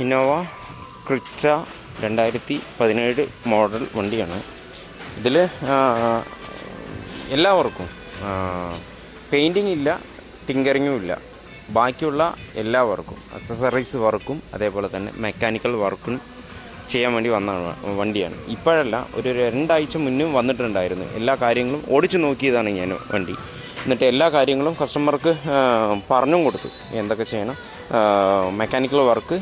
Innova Crysta 2017 model വണ്ടിയാണ്. ഇതിൽ എല്ലാവർക്കും പെയിൻറ്റിങ് ഇല്ല, ടിങ്കറിങ്ങും ഇല്ല. ബാക്കിയുള്ള എല്ലാവർക്കും അക്സസറീസ് വർക്കും അതേപോലെ തന്നെ മെക്കാനിക്കൽ വർക്കും ചെയ്യാൻ വേണ്ടി വന്ന വണ്ടിയാണ്. ഇപ്പോഴല്ല, ഒരു 2 ആഴ്ച മുന്നും വന്നിട്ടുണ്ടായിരുന്നു. എല്ലാ കാര്യങ്ങളും ഓടിച്ചു നോക്കിയതാണ് ഞാൻ വണ്ടി. എന്നിട്ട് എല്ലാ കാര്യങ്ങളും കസ്റ്റമർക്ക് പറഞ്ഞും കൊടുത്തു. എന്തൊക്കെ ചെയ്യണം, മെക്കാനിക്കൽ വർക്ക്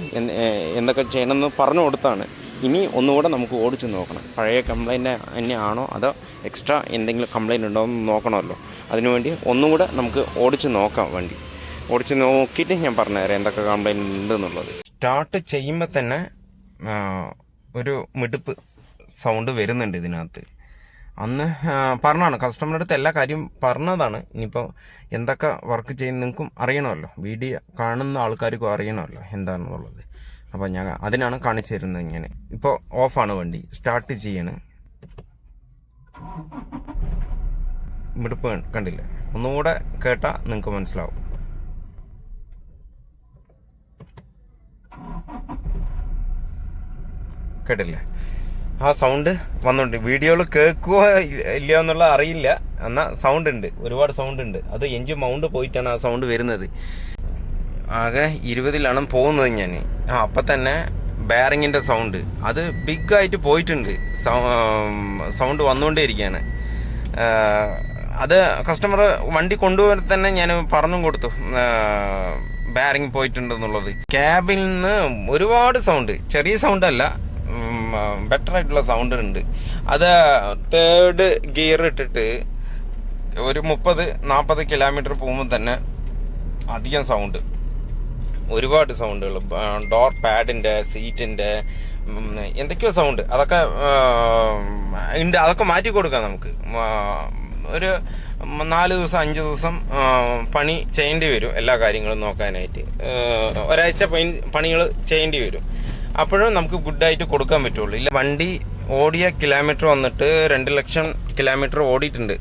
എന്തൊക്കെ ചെയ്യണമെന്ന് പറഞ്ഞു കൊടുത്താണ്. ഇനി ഒന്നുകൂടെ നമുക്ക് ഓടിച്ച് നോക്കണം. പഴയ കംപ്ലൈൻറ്റ് തന്നെയാണോ അതോ എക്സ്ട്രാ എന്തെങ്കിലും കംപ്ലൈൻറ്റ് ഉണ്ടോ എന്ന് നോക്കണമല്ലോ. അതിനുവേണ്ടി ഒന്നുകൂടെ നമുക്ക് ഓടിച്ച് നോക്കാം. വണ്ടി ഓടിച്ച് നോക്കിയിട്ട് ഞാൻ പറഞ്ഞുതരാം എന്തൊക്കെ കംപ്ലൈൻറ്റ് ഉണ്ടെന്നുള്ളത്. സ്റ്റാർട്ട് ചെയ്യുമ്പോൾ തന്നെ ഒരു മിടുപ്പ് സൗണ്ട് വരുന്നുണ്ട് ഇതിനകത്ത്. അന്ന് പറഞ്ഞാണ്, കസ്റ്റമറുടെ അടുത്ത് എല്ലാ കാര്യം പറഞ്ഞതാണ്. ഇനിയിപ്പോൾ എന്തൊക്കെ വർക്ക് ചെയ്യുന്ന നിങ്ങൾക്കും അറിയണമല്ലോ, വീഡിയോ കാണുന്ന ആൾക്കാർക്കും അറിയണമല്ലോ എന്താണെന്നുള്ളത്. അപ്പോൾ ഞാൻ അതിനാണ് കാണിച്ചു തരുന്നത്. ഇങ്ങനെ ഇപ്പോൾ ഓഫാണ് വണ്ടി, സ്റ്റാർട്ട് ചെയ്യണ്. മിടുപ്പ് കണ്ടില്ലേ? ഒന്നുകൂടെ കേട്ടാൽ നിങ്ങൾക്ക് മനസ്സിലാവും. കേട്ടില്ലേ? ആ സൗണ്ട് വന്നുകൊണ്ട് വീഡിയോയിൽ കേൾക്കുക ഇല്ല എന്നുള്ള അറിയില്ല. എന്നാൽ സൗണ്ട് ഉണ്ട്, ഒരുപാട് സൗണ്ട് ഉണ്ട്. അത് എഞ്ചിൻ മൗണ്ട് പോയിട്ടാണ് ആ സൗണ്ട് വരുന്നത്. ആകെ 20 പോകുന്നത് ഞാൻ. അപ്പം തന്നെ ബെയറിങ്ങിൻ്റെ സൗണ്ട് അത് ബിഗായിട്ട് പോയിട്ടുണ്ട്. സൗണ്ട് വന്നുകൊണ്ടേ ഇരിക്കുകയാണ്. അത് കസ്റ്റമർ വണ്ടി കൊണ്ടുപോകാൻ തന്നെ ഞാൻ പറഞ്ഞും കൊടുത്തു ബെയറിങ് പോയിട്ടുണ്ടെന്നുള്ളത്. ക്യാബിൽ നിന്ന് ഒരുപാട് സൗണ്ട്, ചെറിയ സൗണ്ടല്ല, ബെറ്റർ ആയിട്ടുള്ള സൗണ്ട് ഉണ്ട്. അത് 3rd ഗിയർ ഇട്ടിട്ട് ഒരു 30-40 കിലോമീറ്റർ പോകുമ്പോൾ തന്നെ അധികം സൗണ്ട്, ഒരുപാട് സൗണ്ടുകൾ. ഡോർ പാഡിൻ്റെ, സീറ്റിൻ്റെ എന്തൊക്കെയോ സൗണ്ട് അതൊക്കെ ഉണ്ട്. അതൊക്കെ മാറ്റി കൊടുക്കാം നമുക്ക്. ഒരു 4 ദിവസം 5 ദിവസം പണി ചെയ്യേണ്ടി വരും എല്ലാ കാര്യങ്ങളും നോക്കാനായിട്ട്. ഒരാഴ്ച പണികൾ ചെയ്യേണ്ടി വരും. അപ്പോഴും നമുക്ക് ഗുഡായിട്ട് കൊടുക്കാൻ പറ്റുള്ളൂ. ഇല്ല, വണ്ടി ഓടിയ കിലോമീറ്റർ വന്നിട്ട് 2 ലക്ഷം കിലോമീറ്റർ ഓടിയിട്ടുണ്ട്.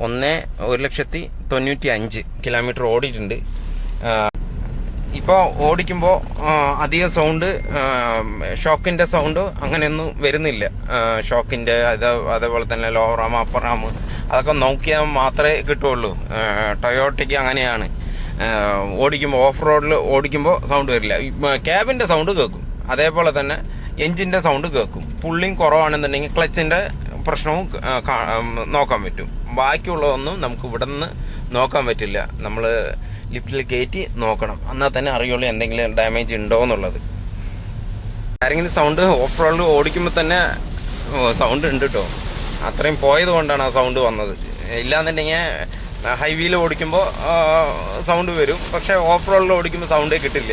1,95,000 കിലോമീറ്റർ ഓടിയിട്ടുണ്ട്. ഇപ്പോൾ ഓടിക്കുമ്പോൾ അധിക സൗണ്ട്, ഷോക്കിൻ്റെ സൗണ്ട് അങ്ങനെയൊന്നും വരുന്നില്ല. ഷോക്കിൻ്റെ അതേപോലെ തന്നെ ലോ റാം, അപ്പർ റാം അതൊക്കെ നോക്കിയാൽ മാത്രമേ കിട്ടുള്ളൂ. ടൊയോട്ടയ്ക്ക് അങ്ങനെയാണ്. ഓടിക്കുമ്പോൾ ഓഫ് റോഡിൽ ഓടിക്കുമ്പോൾ സൗണ്ട് വരില്ല. ക്യാബിൻ്റെ സൗണ്ട് കേൾക്കും, അതേപോലെ തന്നെ എൻജിൻ്റെ സൗണ്ട് കേൾക്കും. പുള്ളിങ് കുറവാണെന്നുണ്ടെങ്കിൽ ക്ലച്ചിൻ്റെ പ്രശ്നവും നോക്കാൻ പറ്റും. ബാക്കിയുള്ളതൊന്നും നമുക്ക് ഇവിടെ നിന്ന് നോക്കാൻ പറ്റില്ല. നമ്മൾ ലിഫ്റ്റിൽ കയറ്റി നോക്കണം, എന്നാൽ തന്നെ അറിയുള്ളൂ എന്തെങ്കിലും ഡാമേജ് ഉണ്ടോ എന്നുള്ളത്. ആരെങ്കിലും സൗണ്ട് ഓഫ് റോഡിൽ ഓടിക്കുമ്പോൾ തന്നെ സൗണ്ട് ഉണ്ട് കേട്ടോ. അത്രയും പോയത് കൊണ്ടാണ് ആ സൗണ്ട് വന്നത്. ഇല്ലാന്നുണ്ടെങ്കിൽ ഹൈവേയിൽ ഓടിക്കുമ്പോൾ സൗണ്ട് വരും, പക്ഷേ ഓഫ് റോഡിൽ ഓടിക്കുമ്പോൾ സൗണ്ടേ കിട്ടില്ല.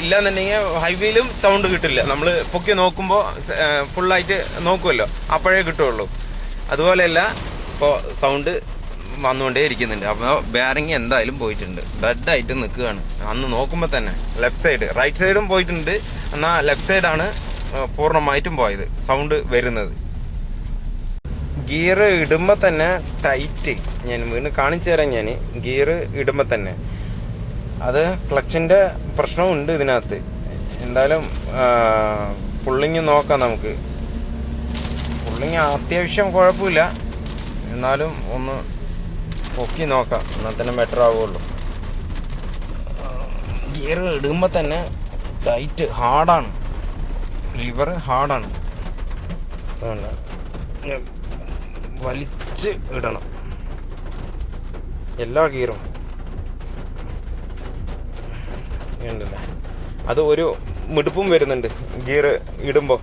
ഇല്ലാന്നുണ്ടെങ്കിൽ ഹൈവേയിലും സൗണ്ട് കിട്ടില്ല. നമ്മൾ പൊക്കി നോക്കുമ്പോൾ ഫുള്ളായിട്ട് നോക്കുമല്ലോ, അപ്പോഴേ കിട്ടുള്ളൂ. അതുപോലെയല്ല, ഇപ്പോൾ സൗണ്ട് വന്നുകൊണ്ടേ ഇരിക്കുന്നുണ്ട്. അപ്പോൾ ബെയറിങ് എന്തായാലും പോയിട്ടുണ്ട്, ഡെഡായിട്ട് നിൽക്കുകയാണ്. അന്ന് നോക്കുമ്പോൾ തന്നെ ലെഫ്റ്റ് സൈഡ്, റൈറ്റ് സൈഡും പോയിട്ടുണ്ട്, എന്നാൽ ലെഫ്റ്റ് സൈഡാണ് പൂർണ്ണമായിട്ടും പോയത് സൗണ്ട് വരുന്നത്. ഗിയർ ഇടുമ്പോൾ തന്നെ ടൈറ്റ്, ഞാൻ വീണ്ടും കാണിച്ചു തരാം. ഞാൻ ഗിയർ ഇടുമ്പോൾ തന്നെ അത് ക്ലച്ചിൻ്റെ പ്രശ്നമുണ്ട് ഇതിനകത്ത്. എന്തായാലും പുള്ളിങ് നോക്കാം നമുക്ക്. പുള്ളിങ് അത്യാവശ്യം കുഴപ്പമില്ല, എന്നാലും ഒന്ന് പൊക്കി നോക്കാം, എന്നാൽ തന്നെ ബെറ്റർ ആവുള്ളൂ. ഗിയർ ഇടുമ്പോൾ തന്നെ ടൈറ്റ്, ഹാർഡാണ്, ലിവർ ഹാർഡാണ്. അതുകൊണ്ട് വലിച്ച് ഇടണം എല്ലാ ഗിയറും. ഉണ്ടല്ലേ, അത് ഒരു മിടുപ്പും വരുന്നുണ്ട് ഗിയർ ഇടുമ്പോൾ.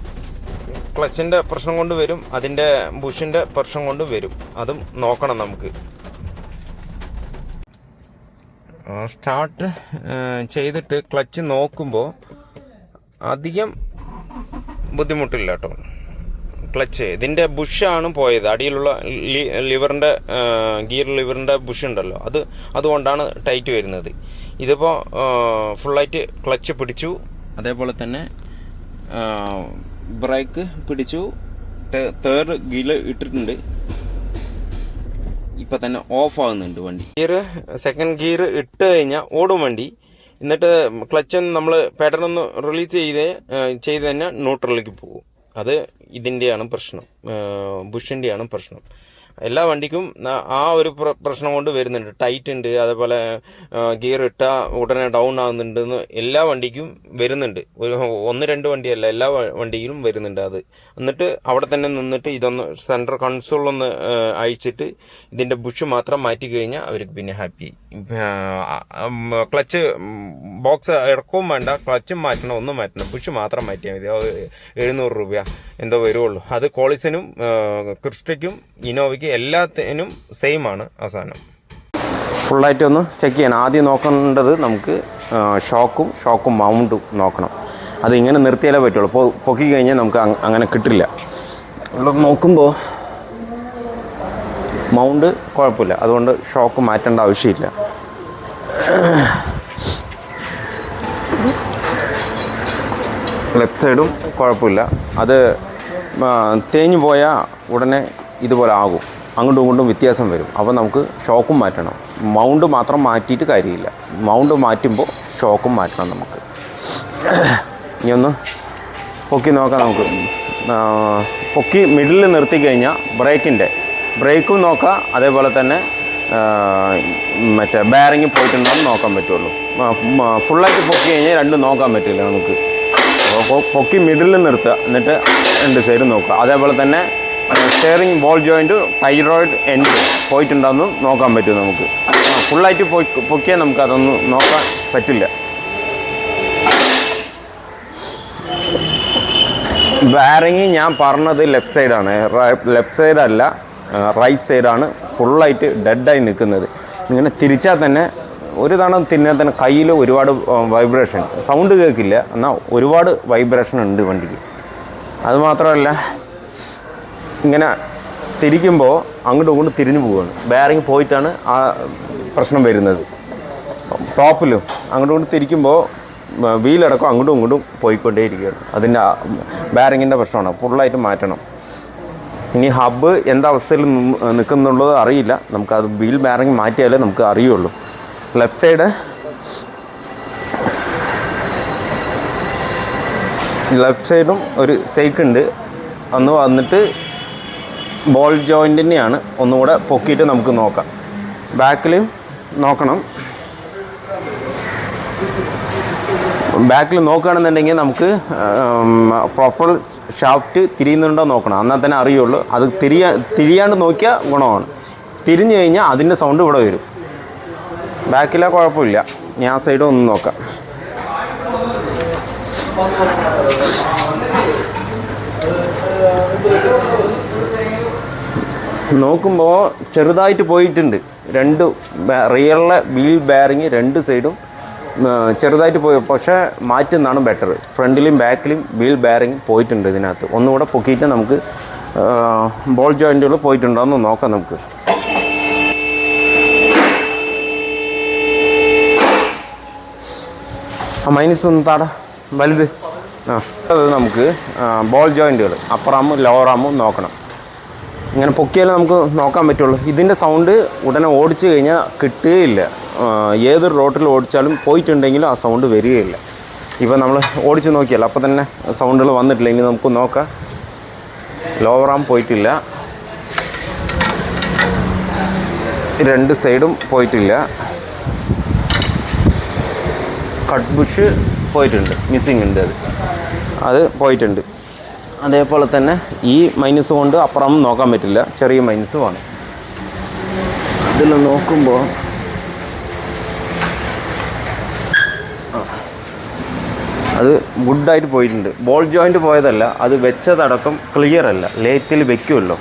ക്ലച്ചിൻ്റെ പ്രശ്നം കൊണ്ട് വരും, അതിൻ്റെ ബുഷിൻ്റെ പ്രശ്നം കൊണ്ട് വരും. അതും നോക്കണം നമുക്ക്. സ്റ്റാർട്ട് ചെയ്തിട്ട് ക്ലച്ച് നോക്കുമ്പോൾ അധികം ബുദ്ധിമുട്ടില്ല കേട്ടോ. ക്ലച്ച് ഇതിൻ്റെ ബുഷാണ് പോയത്, അടിയിലുള്ള ലിവറിൻ്റെ ഗിയർ ലിവറിൻ്റെ ബുഷ് ഉണ്ടല്ലോ, അതുകൊണ്ടാണ് ടൈറ്റ് വരുന്നത്. ഇതിപ്പോൾ ഫുള്ളായിട്ട് ക്ലച്ച് പിടിച്ചു, അതേപോലെ തന്നെ ബ്രേക്ക് പിടിച്ചു, 3rd ഗിയർ ഇട്ടിട്ടുണ്ട്. ഇപ്പം തന്നെ ഓഫ് ആകുന്നുണ്ട് വണ്ടി. ഗിയർ 2nd ഗിയർ ഇട്ട് കഴിഞ്ഞാൽ ഓടും വണ്ടി. എന്നിട്ട് ക്ലച്ചൊന്ന് നമ്മൾ പെട്ടെന്നൊന്ന് റിലീസ് ചെയ്ത് തന്നെ ന്യൂട്രലിലേക്ക് പോകും. അത് ഇതിൻ്റെയാണ് പ്രശ്നം, ബുഷിൻ്റെയാണ് പ്രശ്നം. എല്ലാ വണ്ടിക്കും ആ ഒരു പ്രശ്നം കൊണ്ട് വരുന്നുണ്ട്. ടൈറ്റ് ഉണ്ട്, അതേപോലെ ഗിയർ ഇട്ടാൽ ഉടനെ ഡൗൺ ആകുന്നുണ്ടെന്ന് എല്ലാ വണ്ടിക്കും വരുന്നുണ്ട്. ഒരു 1-2 വണ്ടിയല്ല, എല്ലാ വണ്ടിയിലും വരുന്നുണ്ട് അത്. എന്നിട്ട് അവിടെ തന്നെ നിന്നിട്ട് ഇതൊന്ന് സെൻട്രൽ കൺസോളൊന്ന് അഴിച്ചിട്ട് ഇതിൻ്റെ ബുഷ് മാത്രം മാറ്റി കഴിഞ്ഞാൽ അവർക്ക് പിന്നെ ഹാപ്പി. ക്ലച്ച് ബോക്സ് ഇറക്കവും വേണ്ട, ക്ലച്ചും മാറ്റണം, ഒന്നും മാറ്റണം, ബുഷ് മാത്രം മാറ്റിയാൽ മതി. 700 രൂപ എന്തോ വരുള്ളൂ. അത് കോളിസിനും ക്രിസ്റ്റയ്ക്കും ഇനോവയ്ക്കും എല്ലാത്തിനും സെയിം ആണ് ആ സാധനം. ഫുള്ളായിട്ട് ഒന്ന് ചെക്ക് ചെയ്യണം. ആദ്യം നോക്കേണ്ടത് നമുക്ക് ഷോക്കും മൗണ്ടും നോക്കണം. അത് ഇങ്ങനെ നിർത്തിയാലേ പറ്റുള്ളൂ. പൊക്കി കഴിഞ്ഞാൽ നമുക്ക് അങ്ങനെ കിട്ടില്ല. ഇവിടെ നോക്കുമ്പോൾ മൗണ്ട് കുഴപ്പമില്ല, അതുകൊണ്ട് ഷോക്ക് മാറ്റേണ്ട ആവശ്യമില്ല. ലെഫ്റ്റ് സൈഡും കുഴപ്പമില്ല. അത് തേഞ്ഞു പോയാൽ ഉടനെ ഇതുപോലെ ആകും, അങ്ങോട്ടും ഇങ്ങോട്ടും വ്യത്യാസം വരും. അപ്പോൾ നമുക്ക് ഷോക്കും മാറ്റണം. മൗണ്ട് മാത്രം മാറ്റിയിട്ട് കാര്യമില്ല, മൗണ്ട് മാറ്റുമ്പോൾ ഷോക്കും മാറ്റണം നമുക്ക്. ഇനി ഒന്ന് പൊക്കി നോക്കാം നമുക്ക്. പൊക്കി മിഡിൽ നിർത്തി കഴിഞ്ഞാൽ ബ്രേക്കും നോക്കാം, അതേപോലെ തന്നെ മറ്റേ ബെയറിങ് പോയിട്ടുണ്ടോയെന്ന് നോക്കാൻ പറ്റുള്ളൂ. ഫുള്ളായിട്ട് പൊക്കി കഴിഞ്ഞാൽ രണ്ടും നോക്കാൻ പറ്റില്ല നമുക്ക്. അപ്പോൾ പൊക്കി മിഡിൽ നിർത്തുക, എന്നിട്ട് 2 സൈഡും നോക്കുക. അതേപോലെ തന്നെ steering ball joint tie rod end പോയിട്ടുണ്ടോയെന്ന് നോക്കാൻ പറ്റും നമുക്ക്. ഫുള്ളായിട്ട് പൊക്കിയാൽ നമുക്കതൊന്നും നോക്കാൻ പറ്റില്ല. ബെയറിങ് ഞാൻ പറഞ്ഞത് ലെഫ്റ്റ് സൈഡാണ്, ലെഫ്റ്റ് സൈഡല്ല, റൈറ്റ് സൈഡാണ് ഫുള്ളായിട്ട് ഡെഡായി നിൽക്കുന്നത്. ഇങ്ങനെ തിരിച്ചാൽ തന്നെ ഒരു തവണ തിരിഞ്ഞാൽ തന്നെ കയ്യിൽ ഒരുപാട് വൈബ്രേഷൻ, സൗണ്ട് കേൾക്കില്ല, എന്നാൽ ഒരുപാട് വൈബ്രേഷൻ ഉണ്ട് വണ്ടിക്ക്. അതുമാത്രമല്ല ഇങ്ങനെ തിരിക്കുമ്പോൾ അങ്ങോട്ടും ഇങ്ങോട്ടും തിരിഞ്ഞു പോവുകയാണ്. ബെയറിങ് പോയിട്ടാണ് ആ പ്രശ്നം വരുന്നത്. ടോപ്പിലും അങ്ങോട്ടും ഇങ്ങോട്ടും തിരിക്കുമ്പോൾ വീലടക്കം അങ്ങോട്ടും ഇങ്ങോട്ടും പോയിക്കൊണ്ടേയിരിക്കുകയാണ്. അതിൻ്റെ ബെയറിങ്ങിൻ്റെ പ്രശ്നമാണ്, ഫുള്ളായിട്ട് മാറ്റണം. ഇനി ഹബ്ബ് എന്താവസ്ഥയിൽ നിൽക്കുന്നുള്ളത് അറിയില്ല, നമുക്കത് വീൽ ബെയറിങ് മാറ്റിയാലേ നമുക്ക് അറിയുള്ളൂ. ലെഫ്റ്റ് സൈഡും ഒരു സൈക്കുണ്ട്, ഒന്ന് വന്നിട്ട് ബോൾ ജോയിൻറ്റിനെയാണ് ഒന്നുകൂടെ പൊക്കിയിട്ട് നമുക്ക് നോക്കാം. ബാക്കിൽ നോക്കണം. ബാക്കിൽ നോക്കുകയാണെന്നുണ്ടെങ്കിൽ നമുക്ക് പ്രോപ്പർ ഷാഫ്റ്റ് തിരിയുന്നുണ്ടോ നോക്കണം, എന്നാൽ തന്നെ അറിയുള്ളൂ. അത് തിരിയാണ്ട് നോക്കിയാൽ ഗുണമാണ്. തിരിഞ്ഞു കഴിഞ്ഞാൽ അതിൻ്റെ സൗണ്ട് ഇവിടെ വരും. ബാക്കിലെ കുഴപ്പമില്ല. ഞാൻ ആ സൈഡ് ഒന്ന് നോക്കാം. നോക്കുമ്പോൾ ചെറുതായിട്ട് പോയിട്ടുണ്ട്. റിയറിലെ വീൽ ബെയറിങ് 2 സൈഡും ചെറുതായിട്ട് പോയി, പക്ഷേ മാറ്റുന്നതാണ് ബെറ്റർ. ഫ്രണ്ടിലും ബാക്കിലും വീൽ ബെയറിങ് പോയിട്ടുണ്ട്. ഇതിനകത്ത് ഒന്നുകൂടെ പൊക്കിയിട്ട് നമുക്ക് ബോൾ ജോയിൻറ്റുകൾ പോയിട്ടുണ്ടോ എന്ന് നോക്കാം നമുക്ക്. മൈനസ് ഒന്ന് താടാ വലുത്. അത് നമുക്ക് ബോൾ ജോയിൻറ്റുകൾ അപ്പർ ആമും ലോവർ ആമും നോക്കണം. ഇങ്ങനെ പൊക്കിയാലേ നമുക്ക് നോക്കാൻ പറ്റുള്ളൂ. ഇതിൻ്റെ സൗണ്ട് ഉടനെ ഓടിച്ചു കഴിഞ്ഞാൽ കിട്ടുകയില്ല. ഏതൊരു റോട്ടിൽ ഓടിച്ചാലും പോയിട്ടുണ്ടെങ്കിലും ആ സൗണ്ട് വരികയില്ല. ഇപ്പോൾ നമ്മൾ ഓടിച്ച് നോക്കിയല്ലോ, അപ്പോൾ തന്നെ സൗണ്ടുകൾ വന്നിട്ടില്ല. ഇനി നമുക്ക് നോക്കാം. ലോവർ ആം പോയിട്ടില്ല, 2 സൈഡും പോയിട്ടില്ല. കട്ട് ബുഷ് പോയിട്ടുണ്ട്, മിസ്സിങ് ഉണ്ട്, അത് പോയിട്ടുണ്ട്. അതേപോലെ തന്നെ ഈ മൈനസ് കൊണ്ട് അപ്പുറം നോക്കാൻ പറ്റില്ല, ചെറിയ മൈനസുമാണ്. ഇതിൽ നോക്കുമ്പോൾ അത് ഗുഡായിട്ട് പോയിട്ടുണ്ട്. ബോൾ ജോയിൻറ്റ് പോയതല്ല, അത് വെച്ചതടക്കം ക്ലിയർ അല്ല. ലേറ്റിൽ വെക്കുമല്ലോ,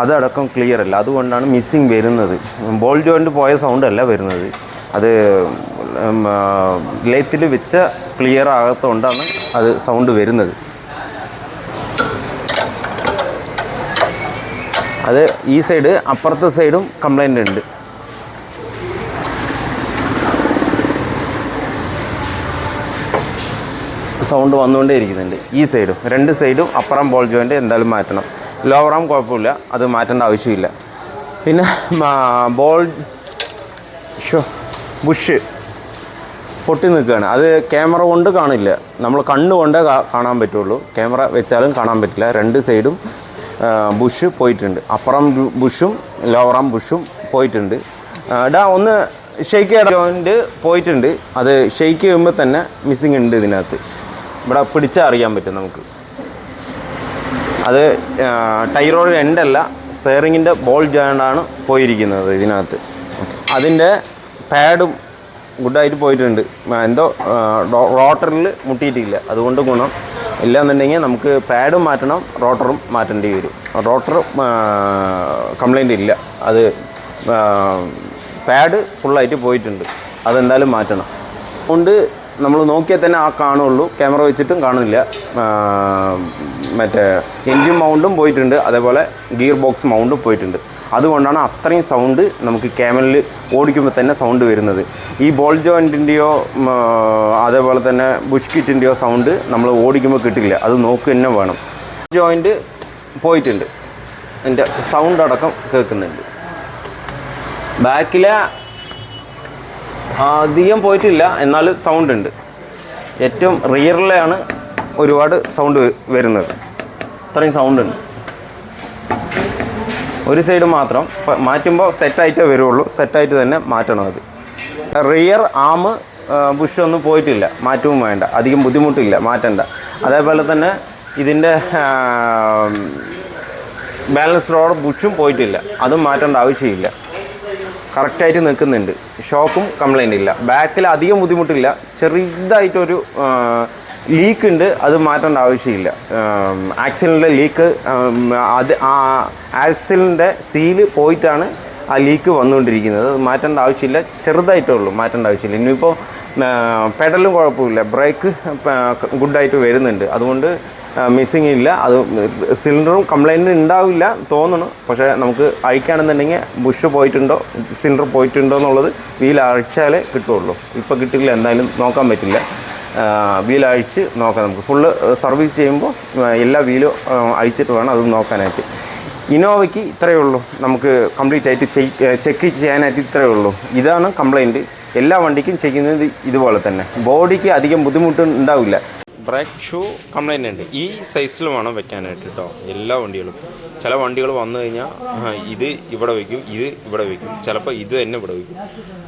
അതടക്കം ക്ലിയർ അല്ല. അതുകൊണ്ടാണ് മിസ്സിങ് വരുന്നത്. ബോൾ ജോയിൻറ്റ് പോയ സൗണ്ട് അല്ല വരുന്നത്, അത് ലേറ്റിൽ വെച്ച ക്ലിയർ ആകാത്തതുകൊണ്ടാണ് അത് സൗണ്ട് വരുന്നത്. അത് ഈ സൈഡ് അപ്പുറത്തെ സൈഡും കംപ്ലൈൻ്റ് ഉണ്ട്. സൗണ്ട് വന്നുകൊണ്ടേ ഇരിക്കുന്നുണ്ട്. ഈ സൈഡും 2 സൈഡും അപ്പുറം ബോൾ ജോയിൻറ്റ് എന്തായാലും മാറ്റണം. ലോവർ ആം കുഴപ്പമില്ല, അത് മാറ്റേണ്ട ആവശ്യമില്ല. പിന്നെ പൊട്ടി നിൽക്കുകയാണ്. അത് ക്യാമറ കൊണ്ട് കാണില്ല, നമ്മൾ കണ്ണുകൊണ്ടേ കാണാൻ പറ്റുള്ളൂ. ക്യാമറ വെച്ചാലും കാണാൻ പറ്റില്ല. രണ്ട് സൈഡും ബുഷ് പോയിട്ടുണ്ട്. അപ്പുറം ബുഷും ലോവർ ആം ബുഷും പോയിട്ടുണ്ട്. ഒന്ന് ഷെയ്ക്ക് ജോയിൻ്റ് പോയിട്ടുണ്ട്. അത് ഷെയ്ക്ക് ചെയ്യുമ്പോൾ തന്നെ മിസ്സിങ് ഉണ്ട് ഇതിനകത്ത്. ഇവിടെ പിടിച്ചാൽ അറിയാൻ പറ്റും നമുക്ക്. അത് ടൈറോഡ് എൻഡല്ല, സ്റ്റിയറിങ്ങിൻ്റെ ബോൾ ജോയിൻ്റാണ് പോയിരിക്കുന്നത് ഇതിനകത്ത്. അതിൻ്റെ പാഡും ഗുഡായിട്ട് പോയിട്ടുണ്ട്. എന്തോ റോട്ടറിൽ മുട്ടിയിട്ടില്ല, അതുകൊണ്ട് ഗുണം. ഇല്ലാന്നുണ്ടെങ്കിൽ നമുക്ക് പാഡും മാറ്റണം, റോട്ടറും മാറ്റേണ്ടി വരും. റോട്ടർ കംപ്ലൈൻ്റ് ഇല്ല, അത് പാഡ് ഫുള്ളായിട്ട് പോയിട്ടുണ്ട്, അതെന്തായാലും മാറ്റണം. അതുകൊണ്ട് നമ്മൾ നോക്കിയാൽ തന്നെ കാണുള്ളൂ, ക്യാമറ വെച്ചിട്ടും കാണില്ല. മറ്റേ എൻജിൻ മൗണ്ടും പോയിട്ടുണ്ട്, അതേപോലെ ഗിയർ ബോക്സ് മൗണ്ടും പോയിട്ടുണ്ട്. അതുകൊണ്ടാണ് അത്രയും സൗണ്ട് നമുക്ക് ക്യാമലിൽ ഓടിക്കുമ്പോൾ തന്നെ സൗണ്ട് വരുന്നത്. ഈ ബോൾ ജോയിൻറ്റിൻ്റെയോ അതേപോലെ തന്നെ ബുഷ് കിറ്റിൻ്റെയോ സൗണ്ട് നമ്മൾ ഓടിക്കുമ്പോൾ കിട്ടില്ല, അത് നോക്കുക തന്നെ വേണം. ജോയിൻറ്റ് പോയിട്ടുണ്ട്, അതിൻ്റെ സൗണ്ട് അടക്കം കേൾക്കുന്നുണ്ട്. ബാക്കിലെ അധികം പോയിട്ടില്ല, എന്നാലും സൗണ്ട് ഉണ്ട്. ഏറ്റവും റിയറിലാണ് ഒരുപാട് സൗണ്ട് വരുന്നത്, അത്രയും സൗണ്ട് ഉണ്ട്. ഒരു സൈഡ് മാത്രം മാറ്റുമ്പോൾ സെറ്റായിട്ടേ വരുള്ളൂ, സെറ്റായിട്ട് തന്നെ മാറ്റണം. അത് റിയർ ആം ബുഷൊന്നും പോയിട്ടില്ല, മാറ്റവും വേണ്ട, അധികം ബുദ്ധിമുട്ടില്ല, മാറ്റണ്ട. അതേപോലെ തന്നെ ഇതിൻ്റെ ബാലൻസ് റോഡ് ബുഷും പോയിട്ടില്ല, അതും മാറ്റേണ്ട ആവശ്യമില്ല, കറക്റ്റായിട്ട് നിൽക്കുന്നുണ്ട്. ഷോക്കും കംപ്ലൈൻ്റ് ഇല്ല. ബാക്കിൽ അധികം ബുദ്ധിമുട്ടില്ല, ചെറുതായിട്ടൊരു ലീക്ക് ഉണ്ട്, അത് മാറ്റേണ്ട ആവശ്യമില്ല. ആക്സിലിൻ്റെ ലീക്ക്, അത് ആ ആക്സിലിൻ്റെ സീല് പോയിട്ടാണ് ആ ലീക്ക് വന്നുകൊണ്ടിരിക്കുന്നത്, അത് മാറ്റേണ്ട ആവശ്യമില്ല, ചെറുതായിട്ടേ ഉള്ളൂ, മാറ്റേണ്ട ആവശ്യമില്ല. ഇനിയിപ്പോൾ പെഡലും കുഴപ്പമില്ല, ബ്രേക്ക് ഗുഡായിട്ട് വരുന്നുണ്ട്, അതുകൊണ്ട് മിസ്സിങ് ഇല്ല. അത് സിലിണ്ടറും കംപ്ലൈൻറ്റ് ഉണ്ടാവില്ല തോന്നുന്നു, പക്ഷേ നമുക്ക് അഴിക്കുകയാണെന്നുണ്ടെങ്കിൽ ബുഷ് പോയിട്ടുണ്ടോ സിലിണ്ടർ പോയിട്ടുണ്ടോ എന്നുള്ളത് വീൽ അഴിച്ചാലേ കിട്ടുള്ളൂ. ഇപ്പോൾ കിട്ടില്ല, എന്തായാലും നോക്കാൻ പറ്റില്ല. വീൽ അഴിച്ച് നോക്കാം നമുക്ക്. ഫുള്ള് സർവീസ് ചെയ്യുമ്പോൾ എല്ലാ വീലും അഴിച്ചിട്ട് വേണം അത് നോക്കാനായിട്ട്. ഇന്നോവയ്ക്ക് ഇത്രയേ ഉള്ളൂ, നമുക്ക് കംപ്ലീറ്റ് ആയിട്ട് ചെക്ക് ചെയ്യാനായിട്ട് ഇത്രയേ ഉള്ളൂ. ഇതാണ് കംപ്ലൈൻറ്റ്. എല്ലാ വണ്ടിക്കും ചെയ്യുന്നത് ഇതുപോലെ തന്നെ, ബോഡിക്ക് അധികം ബുദ്ധിമുട്ട് ഉണ്ടാവില്ല. ബ്രേക്ക് ഷൂ കംപ്ലൈൻ്റ് ഉണ്ട്, ഈ സൈസിൽ വേണം വെക്കാനായിട്ട് കേട്ടോ, എല്ലാ വണ്ടികളും. ചില വണ്ടികൾ വന്നു കഴിഞ്ഞാൽ ഇത് ഇവിടെ വയ്ക്കും, ഇത് ഇവിടെ വയ്ക്കും, ചിലപ്പോൾ ഇത് തന്നെ ഇവിടെ വയ്ക്കും,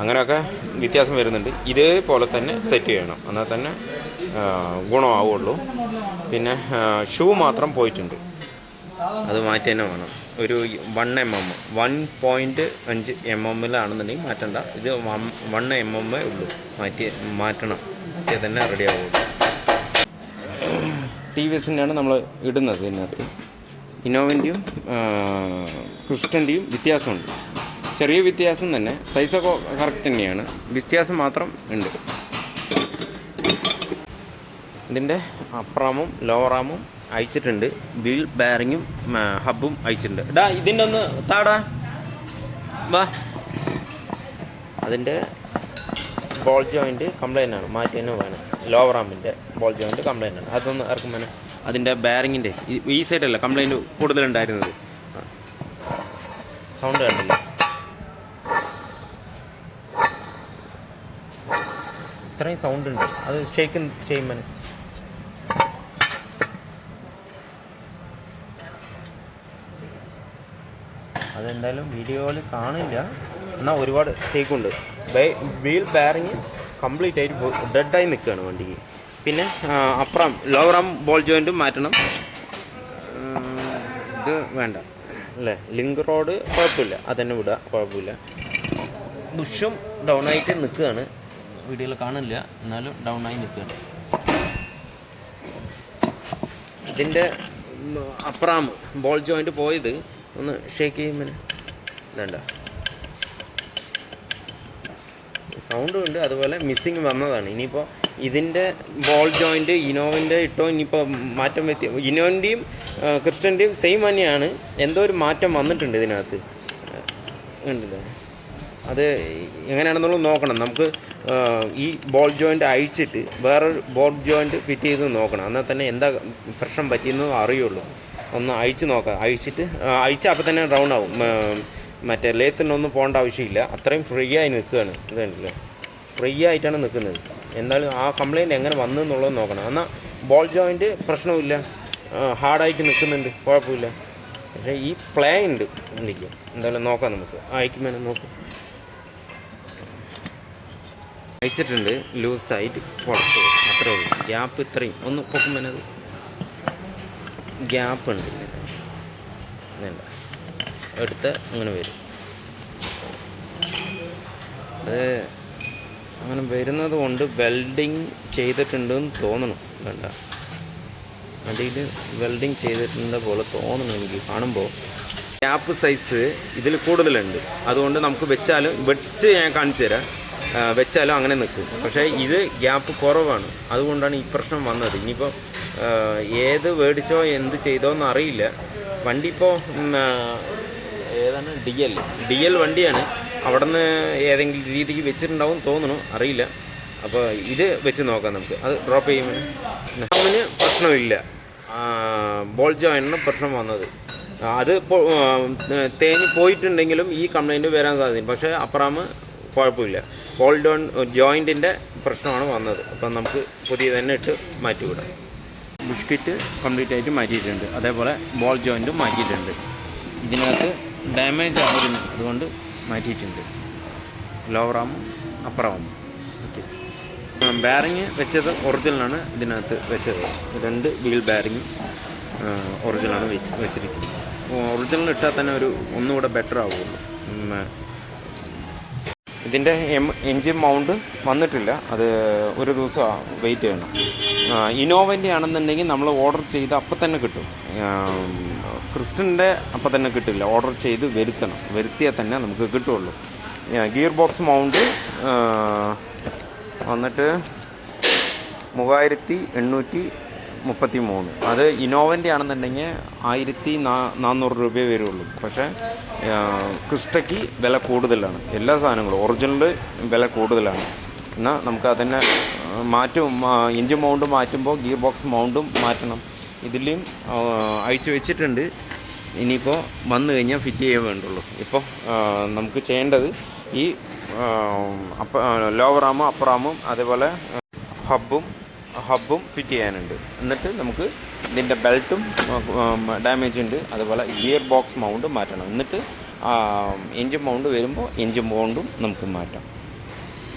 അങ്ങനെയൊക്കെ വ്യത്യാസം വരുന്നുണ്ട്. ഇതേപോലെ തന്നെ സെറ്റ് ചെയ്യണം, എന്നാൽ തന്നെ ഗുണമാവുള്ളൂ. പിന്നെ ഷൂ മാത്രം പോയിട്ടുണ്ട്, അത് മാറ്റി തന്നെ വേണം. ഒരു 1 mm 1.5 mm മാറ്റണ്ട, ഇത് 1 mm ഉള്ളൂ, മാറ്റണം, മാറ്റിയാൽ തന്നെ റെഡി ആവുള്ളൂ. ടി വി എസിൻ്റെയാണ് നമ്മൾ ഇടുന്നത്. ഇതിനകത്ത് ഇന്നോവൻ്റെയും ക്രിസ്റ്റൻ്റെയും വ്യത്യാസമുണ്ട്, ചെറിയ വ്യത്യാസം തന്നെ, സൈസൊക്കെ കറക്റ്റ് തന്നെയാണ്, വ്യത്യാസം മാത്രം ഉണ്ട്. ഇതിൻ്റെ അപ്പറാമും ലോവറാമും അയച്ചിട്ടുണ്ട്, വീൽ ബെയറിങ്ങും ഹബും അയച്ചിട്ടുണ്ട്. ഇതിൻ്റെ ഒന്ന് താടാ വാ. അതിൻ്റെ ബോൾ ജോയിൻറ്റ് കംപ്ലൈൻ്റ് ആണ്, മാറ്റി തന്നെ വേണം. ലോവർ ആമിൻ്റെ ബോൾ ജോയിൻറ്റ് കംപ്ലൈൻ്റ് ആണ്, അതൊന്ന് ഇറക്കും വേണം. അതിൻ്റെ ബെയറിങ്ങിൻ്റെ ഈ സൈഡല്ല കംപ്ലൈൻറ്റ് കൂടുതലുണ്ടായിരുന്നത്. സൗണ്ട് കണ്ടില്ല, ഇത്രയും സൗണ്ട് ഉണ്ട്, അത് ഷേക്ക് ചെയ്യുമ്പോൾ അതെന്തായാലും വീഡിയോയിൽ കാണില്ല, എന്നാൽ ഒരുപാട് ഷേക്കുണ്ട്. വീൽ ബെയറിങ് കംപ്ലീറ്റ് ആയിട്ട് ഡെഡായി നിൽക്കുകയാണ് വണ്ടിക്ക്. പിന്നെ അപ്പുറം ലോവർ ആം ബോൾ ജോയിൻറ്റും മാറ്റണം, ഇത് വേണ്ട അല്ലേ. ലിങ്ക് റോഡ് കുഴപ്പമില്ല, അതന്നെ വിടുക, കുഴപ്പമില്ല. ബുഷും ഡൗൺ ആയിട്ട് നിൽക്കുകയാണ്, വീഡിയോയിൽ കാണില്ല, എന്നാലും ഡൗൺ ആയി നിൽക്കുകയാണ്. ഇതിൻ്റെ അപ്പുറം ബോൾ ജോയിൻറ്റ് പോയത് ഒന്ന് ഷേക്ക് ചെയ്യുമ്പോൾ വേണ്ട, സൗണ്ടും ഉണ്ട്, അതുപോലെ മിസ്സിങ് വന്നതാണ്. ഇനിയിപ്പോൾ ഇതിൻ്റെ ബോൾ ജോയിൻറ്റ് ഇനോവിൻ്റെ ഇട്ടോ ഇനിയിപ്പോൾ മാറ്റം വ്യത്യ ഇനോവിൻ്റെയും ക്രിസ്റ്റൻ്റെയും സെയിം തന്നെയാണ്, എന്തോ ഒരു മാറ്റം വന്നിട്ടുണ്ട് ഇതിനകത്ത്, കണ്ടില്ലേ? അത് എങ്ങനെയാണെന്നുള്ളത് നോക്കണം നമുക്ക്. ഈ ബോൾ ജോയിൻറ്റ് അഴിച്ചിട്ട് വേറൊരു ബോൾ ജോയിൻറ്റ് ഫിറ്റ് ചെയ്ത് നോക്കണം, എന്നാൽ തന്നെ എന്താ പ്രശ്നം പറ്റിയെന്ന് അറിയുള്ളൂ. ഒന്ന് അഴിച്ച് നോക്കാം, അഴിച്ചാൽ അപ്പോൾ തന്നെ റൗണ്ട് ആവും. മറ്റേ ലേത്തിനൊന്നും പോകേണ്ട ആവശ്യമില്ല, അത്രയും ഫ്രീ ആയി നിൽക്കുകയാണ്. ഇതല്ലേ, ഫ്രീ ആയിട്ടാണ് നിൽക്കുന്നത്. എന്തായാലും ആ കംപ്ലയിൻറ്റ് എങ്ങനെ വന്നു എന്നുള്ളത് നോക്കണം. എന്നാൽ ബോൾ ജോയിൻറ്റ് പ്രശ്നമില്ല, ഹാർഡായിട്ട് നിൽക്കുന്നുണ്ട്, കുഴപ്പമില്ല. പക്ഷേ ഈ പ്ലേ ഉണ്ട് എനിക്ക്. എന്തായാലും നോക്കാം നമുക്ക്. അയക്കുമ്പോൾ നോക്കും, അയച്ചിട്ടുണ്ട്, ലൂസായിട്ട് പുറത്ത് പോകും, അത്രേ ഉള്ളൂ. ഗ്യാപ്പ് ഇത്രയും ഒന്ന് പൊക്കുമ്പോൾ ഗ്യാപ്പ് ഉണ്ട്, ഇല്ല എടുത്ത് അങ്ങനെ വരും. അത് അങ്ങനെ വരുന്നത് കൊണ്ട് വെൽഡിങ് ചെയ്തിട്ടുണ്ടെന്ന് തോന്നണം. വേണ്ട, അടിയിൽ വെൽഡിങ് ചെയ്തിട്ടുണ്ട് പോലെ തോന്നണം എനിക്ക് കാണുമ്പോൾ. ഗ്യാപ്പ് സൈസ് ഇതിൽ കൂടുതലുണ്ട്, അതുകൊണ്ട് നമുക്ക് വെച്ച് ഞാൻ കാണിച്ചു തരാം. വെച്ചാലും അങ്ങനെ നിൽക്കും. പക്ഷേ ഇത് ഗ്യാപ്പ് കുറവാണ്, അതുകൊണ്ടാണ് ഈ പ്രശ്നം വന്നത്. ഇനിയിപ്പോൾ ഏത് മേടിച്ചോ എന്ത് ചെയ്തോ എന്നറിയില്ല. വണ്ടി ഇപ്പോൾ ഏതാണ് ഡി എൽ വണ്ടിയാണ്. അവിടെ നിന്ന് ഏതെങ്കിലും രീതിക്ക് വെച്ചിട്ടുണ്ടാവും തോന്നുന്നു, അറിയില്ല. അപ്പോൾ ഇത് വെച്ച് നോക്കാം നമുക്ക്. അത് ഡ്രോപ്പ് ചെയ്യുമ്പോൾ അവന് പ്രശ്നമില്ല, ബോൾ ജോയിനിന് പ്രശ്നം വന്നത്. അത് തേഞ്ഞ് പോയിട്ടുണ്ടെങ്കിലും ഈ കംപ്ലയിൻറ്റ് വരാൻ സാധ്യത. പക്ഷേ അപ്പുറം കുഴപ്പമില്ല, ബോൾ ജോയിൻറ്റിൻ്റെ പ്രശ്നമാണ് വന്നത്. അപ്പം നമുക്ക് പുതിയ തന്നെ ഇട്ട് മാറ്റിവിടാം. ബുഷ് കിറ്റ് കംപ്ലീറ്റ് ആയിട്ട് മാറ്റിയിട്ടുണ്ട്, അതേപോലെ ബോൾ ജോയിൻറ്റും മാറ്റിയിട്ടുണ്ട്. ഇതിനകത്ത് ഡാമേജ് ആയിരുന്നു, അതുകൊണ്ട് മാറ്റിയിട്ടുണ്ട്. ലോവർ ആമും അപ്പർ ആമും. ഓക്കെ, ബാരിങ് വെച്ചത് ഒറിജിനലാണ് ഇതിനകത്ത് വെച്ചത്. 2 വീൽ ബാരിങ്ങും ഒറിജിനലാണ് വെച്ചിരിക്കുന്നത്. ഒറിജിനൽ ഇട്ടാൽ തന്നെ ഒന്നുകൂടെ ബെറ്റർ ആവുള്ളൂ. ഇതിൻ്റെ എൻജിൻ മൗണ്ട് വന്നിട്ടില്ല, അത് ഒരു ദിവസം വെയിറ്റ് ചെയ്യണം. ഇന്നോവൻ്റെ ആണെന്നുണ്ടെങ്കിൽ നമ്മൾ ഓർഡർ ചെയ്ത് അപ്പം തന്നെ കിട്ടും. ക്രിസ്റ്റൻ്റെ അപ്പം തന്നെ കിട്ടില്ല, ഓർഡർ ചെയ്ത് വരുത്തിയാൽ തന്നെ നമുക്ക് കിട്ടുള്ളൂ. ഗിയർ ബോക്സ് മൗണ്ട് വന്നിട്ട് 3833. അത് ഇന്നോവൻ്റെ ആണെന്നുണ്ടെങ്കിൽ 1400 രൂപയെ വരുള്ളൂ. പക്ഷേ ക്രിസ്റ്റയ്ക്ക് വില കൂടുതലാണ്. എല്ലാ സാധനങ്ങളും ഒറിജിനൽ വില കൂടുതലാണ്. എന്നാൽ നമുക്ക് അതന്നെ എൻജിൻ മൗണ്ട് മാറ്റുമ്പോൾ ഗിയർ ബോക്സ് മൗണ്ടും മാറ്റണം. ഇതിലും അഴിച്ചു വെച്ചിട്ടുണ്ട്, ഇനിയിപ്പോൾ വന്നു കഴിഞ്ഞാൽ ഫിറ്റ് ചെയ്യാൻ വേണ്ടുള്ളൂ. ഇപ്പോൾ നമുക്ക് ചെയ്യേണ്ടത് ഈ ലോവർ ആമും അപ്പർ ആമും അതേപോലെ ഹബ്ബും ഫിറ്റ് ചെയ്യാനുണ്ട്. എന്നിട്ട് നമുക്ക് ഇതിൻ്റെ ബെൽറ്റും ഡാമേജ് ഉണ്ട്, അതുപോലെ ഗിയർ ബോക്സ് മൗണ്ട് മാറ്റണം. എന്നിട്ട് എൻജിൻ മൗണ്ട് വരുമ്പോൾ എൻജിൻ മൗണ്ടും നമുക്ക് മാറ്റാം.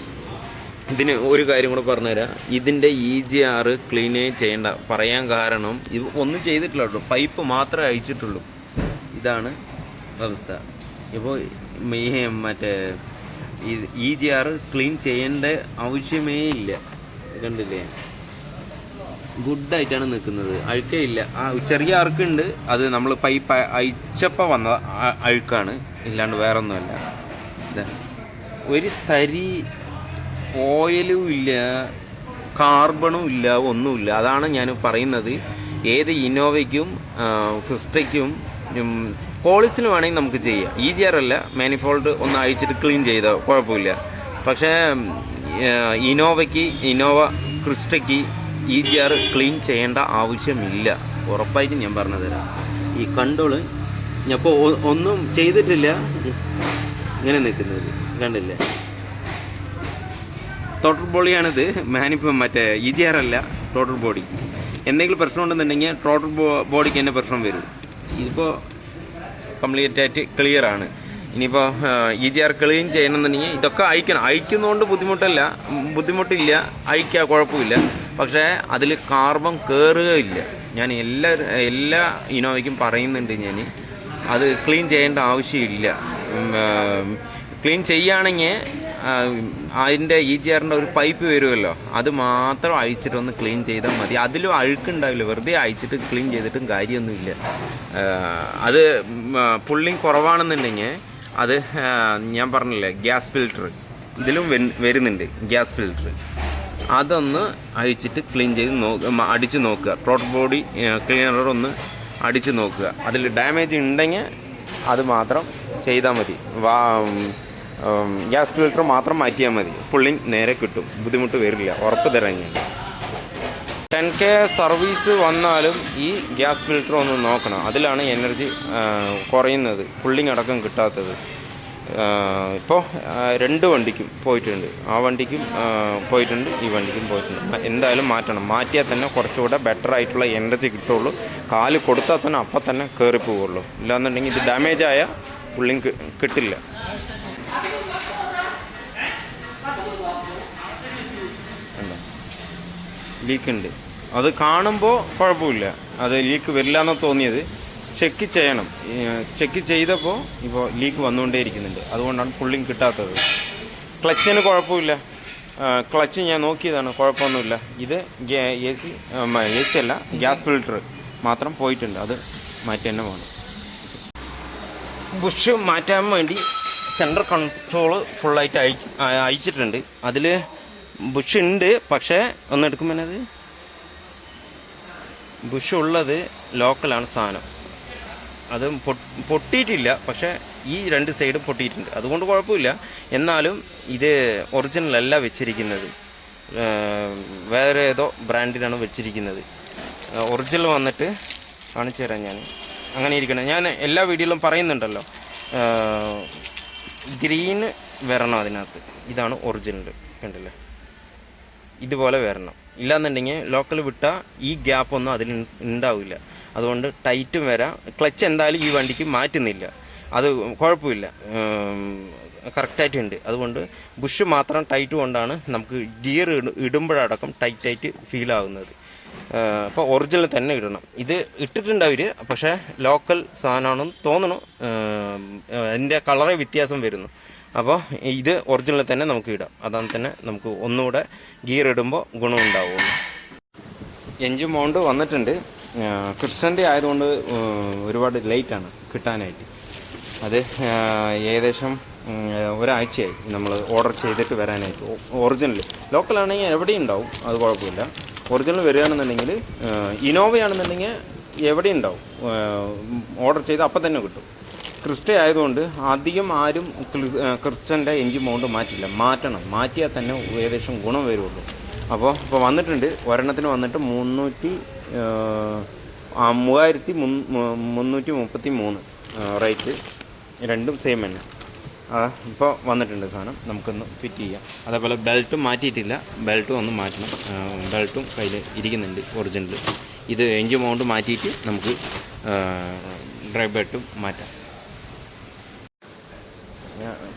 ഇതിന് ഒരു കാര്യം കൂടെ പറഞ്ഞുതരാം. ഇതിൻ്റെ EGR ക്ലീനേ ചെയ്യേണ്ട പറയാൻ കാരണം ഇത് ഒന്നും ചെയ്തിട്ടില്ല കേട്ടോ, പൈപ്പ് മാത്രമേ അയച്ചിട്ടുള്ളൂ. ഇതാണ് അവസ്ഥ. ഇപ്പോൾ മറ്റേ EGR ക്ലീൻ ചെയ്യേണ്ട ആവശ്യമേ ഇല്ല. കണ്ടില്ലേ, ഗുഡായിട്ടാണ് നിൽക്കുന്നത്, അഴുക്കേ ഇല്ല. ചെറിയ അഴുക്കുണ്ട്, അത് നമ്മൾ പൈപ്പ് അയച്ചപ്പോൾ വന്ന അഴുക്കാണ്, ഇല്ലാണ്ട് വേറൊന്നുമല്ല. ഒരു തരി ഓയിലും ഇല്ല, കാർബണും ഇല്ല, ഒന്നുമില്ല. അതാണ് ഞാൻ പറയുന്നത്. ഏത് ഇന്നോവയ്ക്കും ക്രിസ്റ്റയ്ക്കും പോളിസിന് വേണമെങ്കിൽ നമുക്ക് ചെയ്യാം. EGR അല്ല, മാനിഫോൾഡ് ഒന്ന് അഴിച്ചിട്ട് ക്ലീൻ ചെയ്താൽ കുഴപ്പമില്ല. പക്ഷേ ഇന്നോവ ക്രിസ്റ്റയ്ക്ക് EGR ക്ലീൻ ചെയ്യേണ്ട ആവശ്യമില്ല, ഉറപ്പായിട്ടും ഞാൻ പറഞ്ഞു തരാം. ഈ കണ്ടോള് ഞാൻ ഇപ്പോൾ ഒന്നും ചെയ്തിട്ടില്ല, ഇങ്ങനെ നിൽക്കുന്നത് കണ്ടില്ലേ. ടോട്ടൽ ബോഡിയാണിത്, മറ്റേ EGR അല്ല, ടോട്ടൽ ബോഡി. എന്തെങ്കിലും പ്രശ്നം ഉണ്ടെന്നുണ്ടെങ്കിൽ ടോട്ടൽ ബോഡിക്ക് തന്നെ പ്രശ്നം വരും. ഇതിപ്പോൾ കംപ്ലീറ്റ് ആയിട്ട് ക്ലിയറാണ്. ഇനിയിപ്പോൾ EGR ക്ലീൻ ചെയ്യണമെന്നുണ്ടെങ്കിൽ ഇതൊക്കെ അഴിക്കുന്നതുകൊണ്ട് ബുദ്ധിമുട്ടില്ല, അഴിക്കുക കുഴപ്പമില്ല. പക്ഷേ അതിൽ കാർബൺ കയറുകയില്ല. ഞാൻ എല്ലാ ഇന്നോവയ്ക്കും പറയുന്നുണ്ട്, ഞാൻ അത് ക്ലീൻ ചെയ്യേണ്ട ആവശ്യമില്ല. ക്ലീൻ ചെയ്യുകയാണെങ്കിൽ അതിൻ്റെ EGRൻ്റെ ഒരു പൈപ്പ് വരുമല്ലോ, അത് മാത്രം അഴിച്ചിട്ടൊന്ന് ക്ലീൻ ചെയ്താൽ മതി. അതിലും അഴുക്കുണ്ടാവില്ല, വെറുതെ അഴിച്ചിട്ട് ക്ലീൻ ചെയ്തിട്ടും കാര്യമൊന്നുമില്ല. അത് പുള്ളിങ് കുറവാണെന്നുണ്ടെങ്കിൽ അത് ഞാൻ പറഞ്ഞില്ലേ, ഗ്യാസ് ഫിൽറ്റർ ഇതിലും വരുന്നുണ്ട്, ഗ്യാസ് ഫിൽറ്റർ. അതൊന്ന് അഴിച്ചിട്ട് ക്ലീൻ ചെയ്ത് അടിച്ച് നോക്കുക. ടോട്ടൽ ബോഡി ക്ലീനർ ഒന്ന് അടിച്ച് നോക്കുക. അതിൽ ഡാമേജ് ഉണ്ടെങ്കിൽ അത് മാത്രം ചെയ്താൽ മതി. ഗ്യാസ് ഫിൽറ്റർ മാത്രം മാറ്റിയാൽ മതി, പുള്ളിങ് നേരെ കിട്ടും, ബുദ്ധിമുട്ട് വരില്ല, ഉറപ്പ് തരാൻ ഞാൻ. 10K സർവീസ് വന്നാലും ഈ ഗ്യാസ് ഫിൽറ്റർ ഒന്ന് നോക്കണം. അതിലാണ് എനർജി കുറയുന്നത്, പുള്ളിങ് അടക്കം കിട്ടാത്തത്. ഇപ്പോൾ 2 വണ്ടിക്കും പോയിട്ടുണ്ട്. ആ വണ്ടിക്കും പോയിട്ടുണ്ട്, ഈ വണ്ടിക്കും പോയിട്ടുണ്ട്. എന്തായാലും മാറ്റണം. മാറ്റിയാൽ തന്നെ കുറച്ചുകൂടെ ബെറ്റർ ആയിട്ടുള്ള എനർജി കിട്ടുള്ളൂ. കാല് കൊടുത്താൽ തന്നെ അപ്പം തന്നെ കയറി പോവുള്ളൂ. ഇല്ലാന്നുണ്ടെങ്കിൽ ഇത് ഡാമേജായ പുള്ളിങ് കിട്ടില്ല. ലീക്കുണ്ട്. അത് കാണുമ്പോൾ കുഴപ്പമില്ല, അത് ലീക്ക് വരില്ല എന്നാണ് തോന്നിയത്. ചെക്ക് ചെയ്യണം. ചെക്ക് ചെയ്തപ്പോൾ ഇപ്പോൾ ലീക്ക് വന്നുകൊണ്ടേ ഇരിക്കുന്നുണ്ട്. അതുകൊണ്ടാണ് പുള്ളിങ് കിട്ടാത്തത്. ക്ലച്ചിന് കുഴപ്പമില്ല. ക്ലച്ച് ഞാൻ നോക്കിയതാണ്, കുഴപ്പമൊന്നുമില്ല. ഇത് എ സി അല്ല, ഗ്യാസ് ഫിൽട്ടർ മാത്രം പോയിട്ടുണ്ട്. അത് മാറ്റി തന്നെ വേണം. ബുഷ് മാറ്റാൻ വേണ്ടി സെൻട്രൽ കൺട്രോൾ ഫുള്ളായിട്ട് അയച്ചിട്ടുണ്ട്. അതിൽ ബുഷ് ഉണ്ട്, പക്ഷേ ഒന്ന് എടുക്കുമ്പോൾ അത് ബുഷ് ഉള്ളത് ലോക്കലാണ് സാധനം. അത് പൊട്ടിയിട്ടില്ല, പക്ഷേ ഈ 2 സൈഡും പൊട്ടിയിട്ടുണ്ട്. അതുകൊണ്ട് കുഴപ്പമില്ല. എന്നാലും ഇത് ഒറിജിനൽ അല്ല വെച്ചിരിക്കുന്നത്, വേറെ ഏതോ ബ്രാൻഡിലാണ് വെച്ചിരിക്കുന്നത്. ഒറിജിനൽ വന്നിട്ട് കാണിച്ചു തരാം ഞാൻ. അങ്ങനെ ഇരിക്കണം. ഞാൻ എല്ലാ വീഡിയോയിലും പറയുന്നുണ്ടല്ലോ, ഗ്രീൻ വരണം അതിനകത്ത്. ഇതാണ് ഒറിജിനൽ, കണ്ടില്ലേ? ഇതുപോലെ വരണം. ഇല്ലാന്നുണ്ടെങ്കിൽ ലോക്കൽ വിട്ടാൽ ഈ ഗ്യാപ്പൊന്നും അതിൽ ഉണ്ടാവില്ല. അതുകൊണ്ട് ടൈറ്റും വരാം. ക്ലച്ച് എന്തായാലും ഈ വണ്ടിക്ക് മാറ്റുന്നില്ല, അത് കുഴപ്പമില്ല, കറക്റ്റായിട്ടുണ്ട്. അതുകൊണ്ട് ബുഷ് മാത്രം ടൈറ്റ് കൊണ്ടാണ് നമുക്ക് ഗിയർ ഇടുമ്പോഴടക്കം ടൈറ്റായിട്ട് ഫീൽ ആകുന്നത്. അപ്പോൾ ഒറിജിനൽ തന്നെ ഇടണം. ഇത് ഇട്ടിട്ടുണ്ട് അവർ, പക്ഷേ ലോക്കൽ സാധനമാണെന്ന് തോന്നുന്നു. അതിൻ്റെ കളറേ വ്യത്യാസം വരുന്നു. അപ്പോൾ ഇത് ഒറിജിനൽ തന്നെ നമുക്ക് ഇടാം. അതാണ് തന്നെ നമുക്ക് ഒന്നുകൂടെ ഗിയർ ഇടുമ്പോൾ ഗുണമുണ്ടാവുള്ളൂ. എൻജിൻ മൗണ്ട് വന്നിട്ടുണ്ട്. ക്രിസ്റ്റൻ്റെ ആയതുകൊണ്ട് ഒരുപാട് ലേറ്റാണ് കിട്ടാനായിട്ട്. അത് ഏകദേശം ഒരാഴ്ചയായി നമ്മൾ ഓർഡർ ചെയ്തിട്ട് വരാനായിട്ട്. ഒറിജിനൽ ലോക്കലാണെങ്കിൽ എവിടെയും ഉണ്ടാവും, അത് കുഴപ്പമില്ല. ഒറിജിനൽ വരികയാണെന്നുണ്ടെങ്കിൽ ഇനോവയാണെന്നുണ്ടെങ്കിൽ എവിടെയും ഉണ്ടാവും, ഓർഡർ ചെയ്ത് അപ്പം തന്നെ കിട്ടും. ക്രിസ്റ്റ ആയതുകൊണ്ട് അധികം ആരും ക്രിസ്റ്റൻ്റെ എൻജിൻ മൗണ്ട് മാറ്റില്ല. മാറ്റിയാൽ തന്നെ ഏകദേശം ഗുണം വരുള്ളൂ. ഇപ്പോൾ വന്നിട്ടുണ്ട്. ഒരെണ്ണത്തിന് വന്നിട്ട് 3333 റേറ്റ്. രണ്ടും സെയിം തന്നെ. ഇപ്പോൾ വന്നിട്ടുണ്ട് സാധനം. നമുക്കൊന്ന് ഫിറ്റ് ചെയ്യാം. അതേപോലെ ബെൽറ്റും മാറ്റിയിട്ടില്ല, ബെൽറ്റും ഒന്ന് മാറ്റണം. ബെൽറ്റും കയ്യിൽ ഇരിക്കുന്നുണ്ട് ഒറിജിനൽ. ഇത് എൻജിൻ മൗണ്ട് മാറ്റിയിട്ട് നമുക്ക് ഡ്രൈവ് ബെൽറ്റും മാറ്റാം.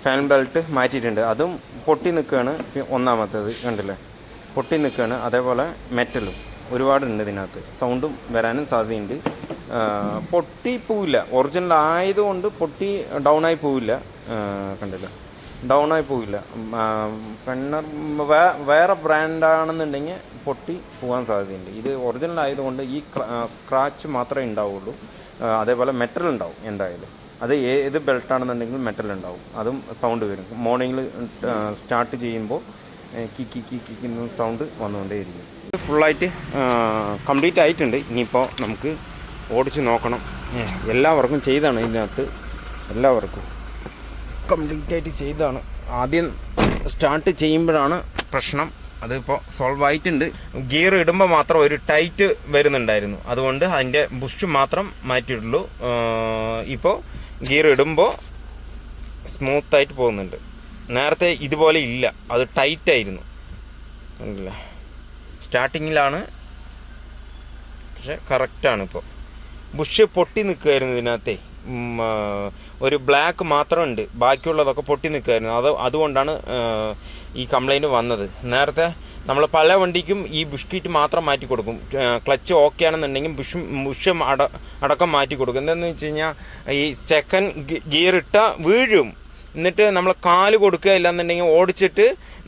ഫാൻ ബെൽറ്റ് മാറ്റിയിട്ടുണ്ട്, അതും പൊട്ടി നിൽക്കുകയാണ്. ഒന്നാമത്തേത് കണ്ടില്ലേ, പൊട്ടി നിൽക്കുകയാണ്. അതേപോലെ മെറ്റലും ഒരുപാടുണ്ട് ഇതിനകത്ത്. സൗണ്ടും വരാനും സാധ്യതയുണ്ട്. പൊട്ടിപ്പോവില്ല, ഒറിജിനൽ ആയതുകൊണ്ട് പൊട്ടി ഡൗണായി പോവില്ല. കണ്ടില്ല, ഡൗണായി പോവില്ല. വേറെ ബ്രാൻഡാണെന്നുണ്ടെങ്കിൽ പൊട്ടി പോകാൻ സാധ്യതയുണ്ട്. ഇത് ഒറിജിനൽ ആയതുകൊണ്ട് ഈ സ്ക്രാച്ച് മാത്രമേ ഉണ്ടാവുള്ളൂ. അതേപോലെ മെറ്റൽ ഉണ്ടാവും എന്തായാലും. അത് ഏത് ബെൽറ്റാണെന്നുണ്ടെങ്കിലും മെറ്റൽ ഉണ്ടാവും, അതും സൗണ്ട് വരും. മോർണിംഗിൽ സ്റ്റാർട്ട് ചെയ്യുമ്പോൾ കിക്കുന്ന സൗണ്ട് വന്നുകൊണ്ടേയിരിക്കും. ഫുള്ളായിട്ട് കംപ്ലീറ്റ് ആയിട്ടുണ്ട്. ഇനിയിപ്പോൾ നമുക്ക് ഓടിച്ച് നോക്കണം. എല്ലാവർക്കും ചെയ്താണ് ഇതിനകത്ത്, എല്ലാവർക്കും കംപ്ലീറ്റ് ആയിട്ട് ചെയ്താണ്. ആദ്യം സ്റ്റാർട്ട് ചെയ്യുമ്പോഴാണ് പ്രശ്നം. അതിപ്പോൾ സോൾവ് ആയിട്ടുണ്ട്. ഗിയർ ഇടുമ്പോൾ മാത്രം ഒരു ടൈറ്റ് വരുന്നുണ്ടായിരുന്നു, അതുകൊണ്ട് അതിൻ്റെ ബുഷ് മാത്രം മാറ്റിയിട്ടുള്ളൂ. ഇപ്പോൾ ഗിയർ ഇടുമ്പോൾ സ്മൂത്തായിട്ട് പോകുന്നുണ്ട്. നേരത്തെ ഇതുപോലെ ഇല്ല, അത് ടൈറ്റായിരുന്നു. കണ്ടില്ല, സ്റ്റാർട്ടിങ്ങിലാണ്, പക്ഷെ കറക്റ്റാണ്. ഇപ്പോൾ ബുഷ് പൊട്ടി നിൽക്കുമായിരുന്നു ഇതിനകത്തെ. ഒരു ബ്ലാക്ക് മാത്രമുണ്ട്, ബാക്കിയുള്ളതൊക്കെ പൊട്ടി നിൽക്കുമായിരുന്നു. അതുകൊണ്ടാണ് ഈ കംപ്ലൈൻറ്റ് വന്നത്. നേരത്തെ നമ്മൾ പല വണ്ടിക്കും ഈ ബുഷ് കിറ്റ് മാത്രം മാറ്റി കൊടുക്കും. ക്ലച്ച് ഓക്കെ ആണെന്നുണ്ടെങ്കിൽ ബുഷ് അടക്കം മാറ്റി കൊടുക്കും. എന്താണെന്ന് വെച്ച് കഴിഞ്ഞാൽ ഈ സ്റ്റെക്കൻ ഗിയർ ഇട്ടാൽ വീഴും. എന്നിട്ട് നമ്മൾ കാല് കൊടുക്കുക, ഇല്ലാന്നുണ്ടെങ്കിൽ ഓടിച്ചിട്ട്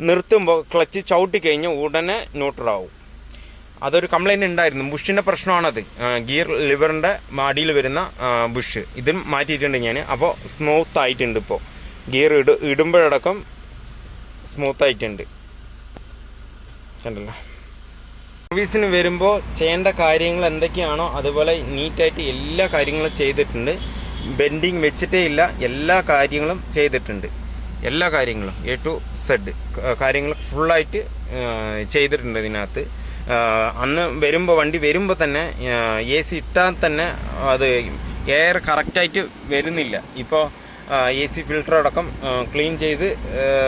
നിർത്തുമ്പോൾ ക്ലച്ച് ചവിട്ടി കഴിഞ്ഞ് ഉടനെ ന്യൂട്രലാവും. അതൊരു കംപ്ലൈൻറ്റ് ഉണ്ടായിരുന്നു. ബുഷിൻ്റെ പ്രശ്നമാണത്, ഗിയർ ലിവറിൻ്റെ അടിയിൽ വരുന്ന ബുഷ്. ഇതും മാറ്റിയിട്ടുണ്ട് ഞാൻ. അപ്പോൾ സ്മൂത്ത് ആയിട്ടുണ്ട്. ഇപ്പോൾ ഗിയർ ഇടുമ്പോഴടക്കം സ്മൂത്തായിട്ടുണ്ട്. കണ്ടല്ലോ, സർവീസിന് വരുമ്പോൾ ചെയ്യേണ്ട കാര്യങ്ങൾ എന്തൊക്കെയാണോ അതുപോലെ നീറ്റായിട്ട് എല്ലാ കാര്യങ്ങളും ചെയ്തിട്ടുണ്ട്. ബെൻഡിങ് വെച്ചിട്ടേ ഇല്ല, എല്ലാ കാര്യങ്ങളും ചെയ്തിട്ടുണ്ട്. എല്ലാ കാര്യങ്ങളും A to Z കാര്യങ്ങൾ ഫുള്ളായിട്ട് ചെയ്തിട്ടുണ്ട് ഇതിനകത്ത്. അന്ന് വണ്ടി വരുമ്പോൾ തന്നെ AC ഇട്ടാൽ തന്നെ അത് എയർ കറക്റ്റായിട്ട് വരുന്നില്ല. ഇപ്പോൾ AC ഫിൽറ്റർ അടക്കം ക്ലീൻ ചെയ്ത്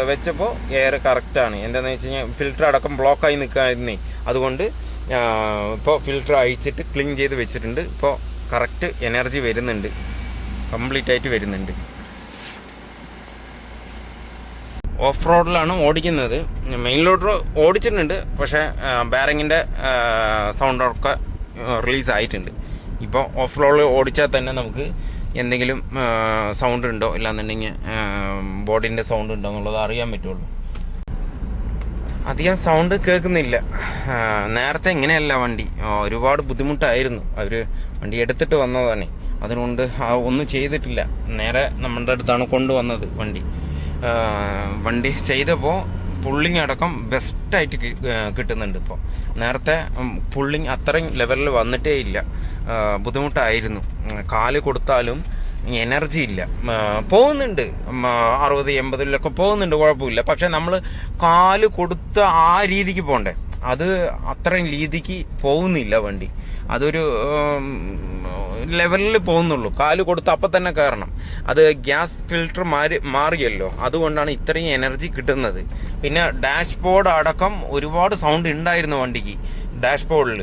വെച്ചപ്പോൾ എയർ കറക്റ്റാണ്. എന്താണെന്ന് വെച്ച് കഴിഞ്ഞാൽ ഫിൽറ്റർ അടക്കം ബ്ലോക്കായി നിൽക്കായിരുന്നേ. അതുകൊണ്ട് ഇപ്പോൾ ഫിൽറ്റർ അഴിച്ചിട്ട് ക്ലീൻ ചെയ്ത് വെച്ചിട്ടുണ്ട്. ഇപ്പോൾ കറക്റ്റ് എനർജി വരുന്നുണ്ട്, കംപ്ലീറ്റ് ആയിട്ട് വരുന്നുണ്ട്. ഓഫ് റോഡിലാണ് ഓടിക്കുന്നത്. മെയിൻ റോഡ് ഓടിച്ചിട്ടുണ്ട്, പക്ഷേ ബാരിങ്ങിൻ്റെ സൗണ്ടൊക്കെ റിലീസായിട്ടുണ്ട്. ഇപ്പോൾ ഓഫ് റോഡിൽ ഓടിച്ചാൽ തന്നെ നമുക്ക് എന്തെങ്കിലും സൗണ്ട് ഉണ്ടോ ഇല്ലാന്നുണ്ടെങ്കിൽ ബോഡിൻ്റെ സൗണ്ട് ഉണ്ടോ എന്നുള്ളത് അറിയാൻ പറ്റുള്ളൂ. അധികം സൗണ്ട് കേൾക്കുന്നില്ല. നേരത്തെ ഇങ്ങനെയല്ല വണ്ടി, ഒരുപാട് ബുദ്ധിമുട്ടായിരുന്നു. അവർ വണ്ടി എടുത്തിട്ട് വന്നതാണ്, അതുകൊണ്ട് ഒന്നും ചെയ്തിട്ടില്ല. നേരെ നമ്മുടെ അടുത്താണ് കൊണ്ടുവന്നത് വണ്ടി ചെയ്തപ്പോൾ പുള്ളിങ് അടക്കം ബെസ്റ്റായിട്ട് കിട്ടുന്നുണ്ട്. ഇപ്പോൾ നേരത്തെ പുള്ളിങ് അത്രയും ലെവലിൽ വന്നിട്ടേ ഇല്ല, ബുദ്ധിമുട്ടായിരുന്നു. കാല് കൊടുത്താലും എനർജി ഇല്ല. പോകുന്നുണ്ട് 60-80 പോകുന്നുണ്ട്, കുഴപ്പമില്ല. പക്ഷെ നമ്മൾ കാല് കൊടുത്ത ആ രീതിക്ക് പോകണ്ടേ, അത് അത്രയും രീതിക്ക് പോകുന്നില്ല വണ്ടി. അതൊരു ലെവലിൽ പോകുന്നുള്ളൂ. കാല് കൊടുത്ത് അപ്പം തന്നെ കയറണം. അത് ഗ്യാസ് ഫിൽറ്റർ മാറിയല്ലോ, അതുകൊണ്ടാണ് ഇത്രയും എനർജി കിട്ടുന്നത്. പിന്നെ ഡാഷ്ബോർഡ് അടക്കം ഒരുപാട് സൗണ്ട് ഉണ്ടായിരുന്നു വണ്ടിക്ക്. ഡാഷ്ബോർഡിൽ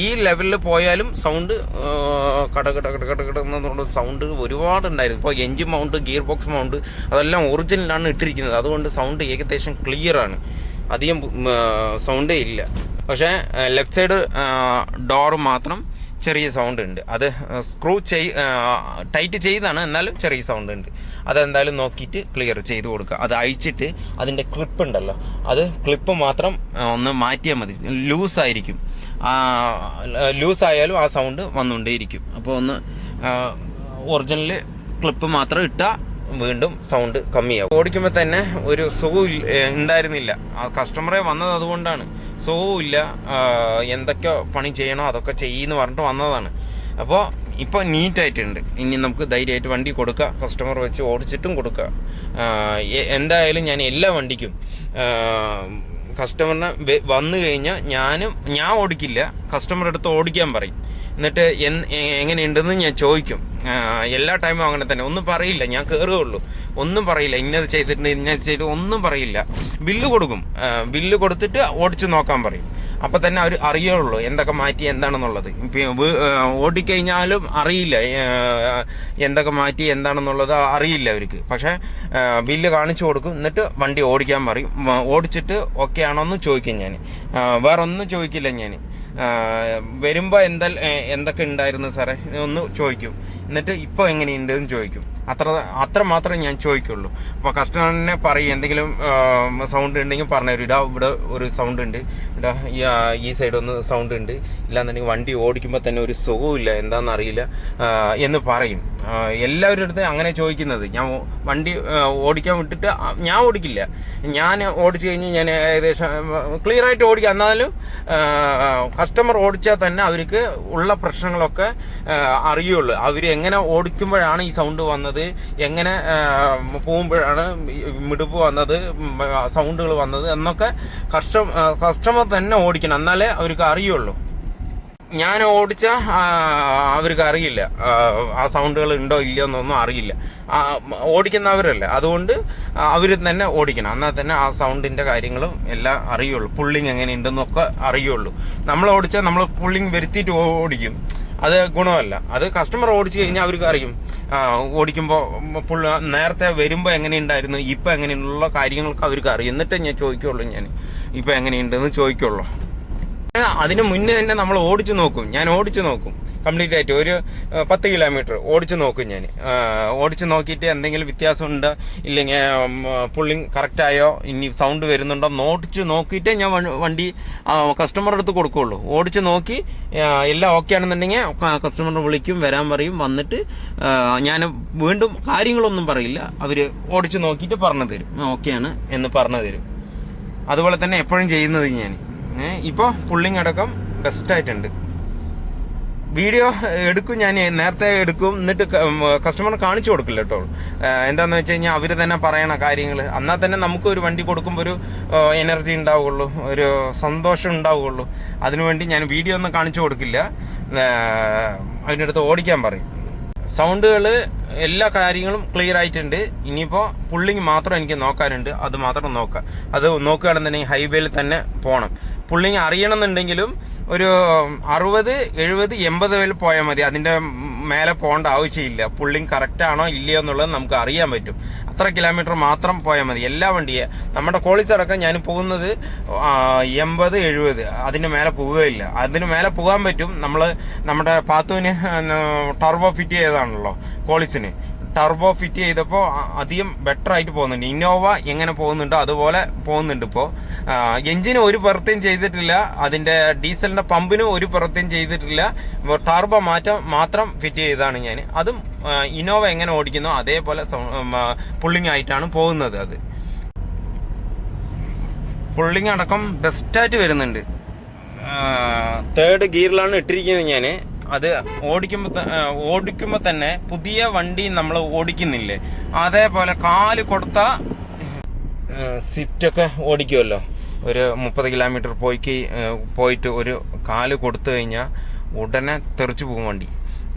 ഈ ലെവലിൽ പോയാലും സൗണ്ട് കട സൗണ്ട് ഒരുപാടുണ്ടായിരുന്നു. ഇപ്പോൾ engine mount, gear box mount അതെല്ലാം ഒറിജിനലാണ് ഇട്ടിരിക്കുന്നത്. അതുകൊണ്ട് സൗണ്ട് ഏകദേശം ക്ലിയറാണ്, അധികം സൗണ്ടേ ഇല്ല. പക്ഷേ ലെഫ്റ്റ് സൈഡ് ഡോറ് മാത്രം ചെറിയ സൗണ്ട് ഉണ്ട്. അത് സ്ക്രൂ ടൈറ്റ് ചെയ്താണ്, എന്നാലും ചെറിയ സൗണ്ട് ഉണ്ട്. അതെന്തായാലും നോക്കിയിട്ട് ക്ലിയർ ചെയ്ത് കൊടുക്കുക. അത് അഴിച്ചിട്ട് അതിൻ്റെ ക്ലിപ്പ് ഉണ്ടല്ലോ, അത് ക്ലിപ്പ് മാത്രം ഒന്ന് മാറ്റിയാൽ മതി. ലൂസായിരിക്കും, ലൂസായാലും ആ സൗണ്ട് വന്നുകൊണ്ടേയിരിക്കും. അപ്പോൾ ഒന്ന് ഒറിജിനൽ ക്ലിപ്പ് മാത്രം ഇട്ടാൽ വീണ്ടും സൗണ്ട് കമ്മിയാവും. ഓടിക്കുമ്പോൾ തന്നെ ഒരു സുഖം ഉണ്ടായിരുന്നില്ല. ആ കസ്റ്റമറെ വന്നത് അതുകൊണ്ടാണ്. സുഖവും ഇല്ല, എന്തൊക്കെ പണി ചെയ്യണോ അതൊക്കെ ചെയ്യുമെന്ന് പറഞ്ഞിട്ട് വന്നതാണ്. അപ്പോൾ ഇപ്പോൾ നീറ്റായിട്ടുണ്ട്. ഇനി നമുക്ക് ധൈര്യമായിട്ട് വണ്ടി കൊടുക്കുക, കസ്റ്റമർ വെച്ച് ഓടിച്ചിട്ടും കൊടുക്കുക. എന്തായാലും ഞാൻ എല്ലാ വണ്ടിക്കും കസ്റ്റമറിനെ വന്നു കഴിഞ്ഞാൽ ഞാൻ ഓടിക്കില്ല, കസ്റ്റമർ അടുത്ത് ഓടിക്കാൻ പറയും. എന്നിട്ട് എങ്ങനെയുണ്ടെന്ന് ഞാൻ ചോദിക്കും. എല്ലാ ടൈമും അങ്ങനെ തന്നെ. ഒന്നും പറയില്ല, ഞാൻ കയറുകയുള്ളൂ, ഒന്നും പറയില്ല. ഇന്നത് ചെയ്തിട്ടുണ്ട്, ഇന്നത് ചെയ്തിട്ട് ഒന്നും പറയില്ല. ബില്ല് കൊടുക്കും, ബില്ല് കൊടുത്തിട്ട് ഓടിച്ച് നോക്കാൻ പറയും. അപ്പം തന്നെ അവർ അറിയുള്ളൂ എന്തൊക്കെ മാറ്റി എന്താണെന്നുള്ളത്. ഓടിക്കഴിഞ്ഞാലും അറിയില്ല എന്തൊക്കെ മാറ്റി എന്താണെന്നുള്ളത് അറിയില്ല അവർക്ക്. പക്ഷേ ബില്ല് കാണിച്ചു കൊടുക്കും, എന്നിട്ട് വണ്ടി ഓടിക്കാൻ പറയും. ഓടിച്ചിട്ട് ഓക്കെ ആണോ എന്ന് ചോദിക്കും ഞാൻ. വേറെ ഒന്നും ചോദിക്കില്ല ഞാൻ. വരുമ്പോൾ എന്തൊക്കെ ഉണ്ടായിരുന്നു സാറേ ഒന്ന് ചോദിക്കും. എന്നിട്ട് ഇപ്പോൾ എങ്ങനെയുണ്ട് എന്ന് ചോദിക്കും. അത്ര മാത്രമേ ഞാൻ ചോദിക്കുള്ളൂ. അപ്പോൾ കസ്റ്റമറിനെ പറയും എന്തെങ്കിലും സൗണ്ട് ഉണ്ടെങ്കിൽ പറഞ്ഞുതരും. ഇവിടെ ഒരു സൗണ്ട് ഉണ്ട്, ഈ സൈഡ് ഒന്ന് സൗണ്ട് ഉണ്ട്, ഇല്ലാന്നുണ്ടെങ്കിൽ വണ്ടി ഓടിക്കുമ്പോൾ തന്നെ ഒരു സുഖമില്ല, എന്താണെന്നറിയില്ല എന്ന് പറയും. എല്ലാവരുടെ അടുത്ത് അങ്ങനെ ചോദിക്കുന്നത്. ഞാൻ വണ്ടി ഓടിക്കാൻ വിട്ടിട്ട് ഞാൻ ഓടിക്കില്ല. ഞാൻ ഓടിച്ചു കഴിഞ്ഞ് ഞാൻ ഏകദേശം ക്ലിയറായിട്ട് ഓടിക്കുക. എന്നാലും കസ്റ്റമർ ഓടിച്ചാൽ തന്നെ അവർക്ക് ഉള്ള പ്രശ്നങ്ങളൊക്കെ അറിയുള്ളൂ. അവർ എങ്ങനെ ഓടിക്കുമ്പോഴാണ് ഈ സൗണ്ട് വന്നത്, എങ്ങനെ പോകുമ്പോഴാണ് മിടുപ്പ് വന്നത്, സൗണ്ടുകൾ വന്നത് എന്നൊക്കെ കസ്റ്റമർ തന്നെ ഓടിക്കണം, എന്നാലേ അവർക്ക് അറിയുള്ളൂ. ഞാൻ ഓടിച്ചാൽ അവർക്ക് അറിയില്ല ആ സൗണ്ടുകൾ ഉണ്ടോ ഇല്ലയോ എന്നൊന്നും അറിയില്ല. ഓടിക്കുന്നവരല്ല, അതുകൊണ്ട് അവർ തന്നെ ഓടിക്കണം, എന്നാൽ തന്നെ ആ സൗണ്ടിൻ്റെ കാര്യങ്ങളും എല്ലാം അറിയുള്ളൂ. പുള്ളിങ് എങ്ങനെയുണ്ടെന്നൊക്കെ അറിയുള്ളൂ. നമ്മൾ ഓടിച്ചാൽ നമ്മൾ പുള്ളിങ് വരുത്തിയിട്ട് ഓടിക്കും, അത് ഗുണമല്ല. അത് കസ്റ്റമർ ഓടിച്ചു കഴിഞ്ഞാൽ അവർക്ക് അറിയും. ഓടിക്കുമ്പോൾ നേരത്തെ വരുമ്പോൾ എങ്ങനെയുണ്ടായിരുന്നു, ഇപ്പം എങ്ങനെയുള്ള കാര്യങ്ങളൊക്കെ അവർക്ക് അറിയും. എന്നിട്ടേ ഞാൻ ചോദിക്കുള്ളൂ, ഞാൻ ഇപ്പം എങ്ങനെയുണ്ടെന്ന് ചോദിക്കുള്ളൂ. അതിന് മുന്നേ തന്നെ നമ്മൾ ഓടിച്ചു നോക്കും. ഞാൻ ഓടിച്ചു നോക്കും കംപ്ലീറ്റ് ആയിട്ട്. ഒരു 10 കിലോമീറ്റർ ഓടിച്ചു നോക്കും ഞാൻ. ഓടിച്ചു നോക്കിയിട്ട് എന്തെങ്കിലും വ്യത്യാസമുണ്ടോ ഇല്ലെങ്കിൽ പുള്ളിങ് കറക്റ്റായോ, ഇനി സൗണ്ട് വരുന്നുണ്ടോ ഓടിച്ച് നോക്കിയിട്ടേ ഞാൻ വണ്ടി കസ്റ്റമറുടെ അടുത്ത് കൊടുക്കുകയുള്ളൂ. ഓടിച്ച് നോക്കി എല്ലാം ഓക്കെ ആണെന്നുണ്ടെങ്കിൽ കസ്റ്റമറിനെ വിളിക്കും, വരാൻ പറയും. വന്നിട്ട് ഞാൻ വീണ്ടും കാര്യങ്ങളൊന്നും പറയില്ല, അവർ ഓടിച്ച് നോക്കിയിട്ട് പറഞ്ഞു തരും, ഓക്കെയാണ് എന്ന് പറഞ്ഞു തരും. അതുപോലെ തന്നെ എപ്പോഴും ചെയ്യുന്നത് ഞാൻ. ഇപ്പോൾ പുള്ളിങ് അടക്കം ബെസ്റ്റായിട്ടുണ്ട്. വീഡിയോ എടുക്കും, ഞാൻ നേരത്തെ എടുക്കും, എന്നിട്ട് കസ്റ്റമറിന് കാണിച്ചു കൊടുക്കില്ല കേട്ടോ. എന്താണെന്ന് വെച്ച് കഴിഞ്ഞാൽ അവർ തന്നെ പറയണ കാര്യങ്ങൾ. എന്നാൽ തന്നെ നമുക്ക് ഒരു വണ്ടി കൊടുക്കുമ്പോൾ ഒരു എനർജി ഉണ്ടാവുകയുള്ളൂ, ഒരു സന്തോഷം ഉണ്ടാവുകയുള്ളൂ. അതിനുവേണ്ടി ഞാൻ വീഡിയോ ഒന്നും കാണിച്ചു കൊടുക്കില്ല, അതിൻ്റെ അടുത്ത് ഓടിക്കാൻ പറയും. സൗണ്ടുകൾ എല്ലാ കാര്യങ്ങളും ക്ലിയർ ആയിട്ടുണ്ട്. ഇനിയിപ്പോൾ പുള്ളിങ് മാത്രം എനിക്ക് നോക്കാനുണ്ട്, അത് മാത്രം നോക്കാം. അത് നോക്കുകയാണെന്നുണ്ടെങ്കിൽ ഹൈവേയിൽ തന്നെ പോകണം. പുള്ളിങ് അറിയണമെന്നുണ്ടെങ്കിലും ഒരു 60, 70, 80 വരെ പോയാൽ മതി. അതിൻ്റെ മേലെ പോകേണ്ട ആവശ്യമില്ല. പുള്ളിങ് കറക്റ്റാണോ ഇല്ലയോ എന്നുള്ളത് നമുക്ക് അറിയാൻ പറ്റും. അത്ര കിലോമീറ്റർ മാത്രം പോയാൽ മതി. എല്ലാ വണ്ടിയെ നമ്മുടെ കോളേജ് അടക്കം ഞാൻ പോകുന്നത് 80, 70 അതിന് മേലെ പോവുകയില്ല. അതിന് മേലെ പോകാൻ പറ്റും. നമ്മുടെ പാത്തുവിന് ടർബോ ഫിറ്റ് ചെയ്തതാണല്ലോ കോളേജിന്. ടർബോ ഫിറ്റ് ചെയ്തപ്പോൾ അധികം ബെറ്റർ ആയിട്ട് പോകുന്നുണ്ട്. ഇന്നോവ എങ്ങനെ പോകുന്നുണ്ടോ അതുപോലെ പോകുന്നുണ്ട്. ഇപ്പോൾ എഞ്ചിന് ഒരു പുറത്തേയും ചെയ്തിട്ടില്ല, അതിൻ്റെ ഡീസലിൻ്റെ പമ്പിനും ഒരു പുറത്തേയും ചെയ്തിട്ടില്ല. ടർബോ മാത്രം ഫിറ്റ് ചെയ്തതാണ് ഞാൻ. അതും ഇന്നോവ എങ്ങനെ ഓടിക്കുന്നോ അതേപോലെ പുള്ളിങ് ആയിട്ടാണ് പോകുന്നത്. അത് പുള്ളിങ് അടക്കം ബെസ്റ്റായിട്ട് വരുന്നുണ്ട്. 3rd ഗിയറിലാണ് ഇട്ടിരിക്കുന്നത് ഞാൻ. അത് ഓടിക്കുമ്പോൾ തന്നെ പുതിയ വണ്ടി നമ്മൾ ഓടിക്കുന്നില്ലേ, അതേപോലെ കാല് കൊടുത്ത സ്വിഫ്റ്റൊക്കെ ഓടിക്കുമല്ലോ. ഒരു 30 കിലോമീറ്റർ പോയിട്ട് ഒരു കാല് കൊടുത്തു കഴിഞ്ഞാൽ ഉടനെ തെറിച്ചു പോകും വണ്ടി.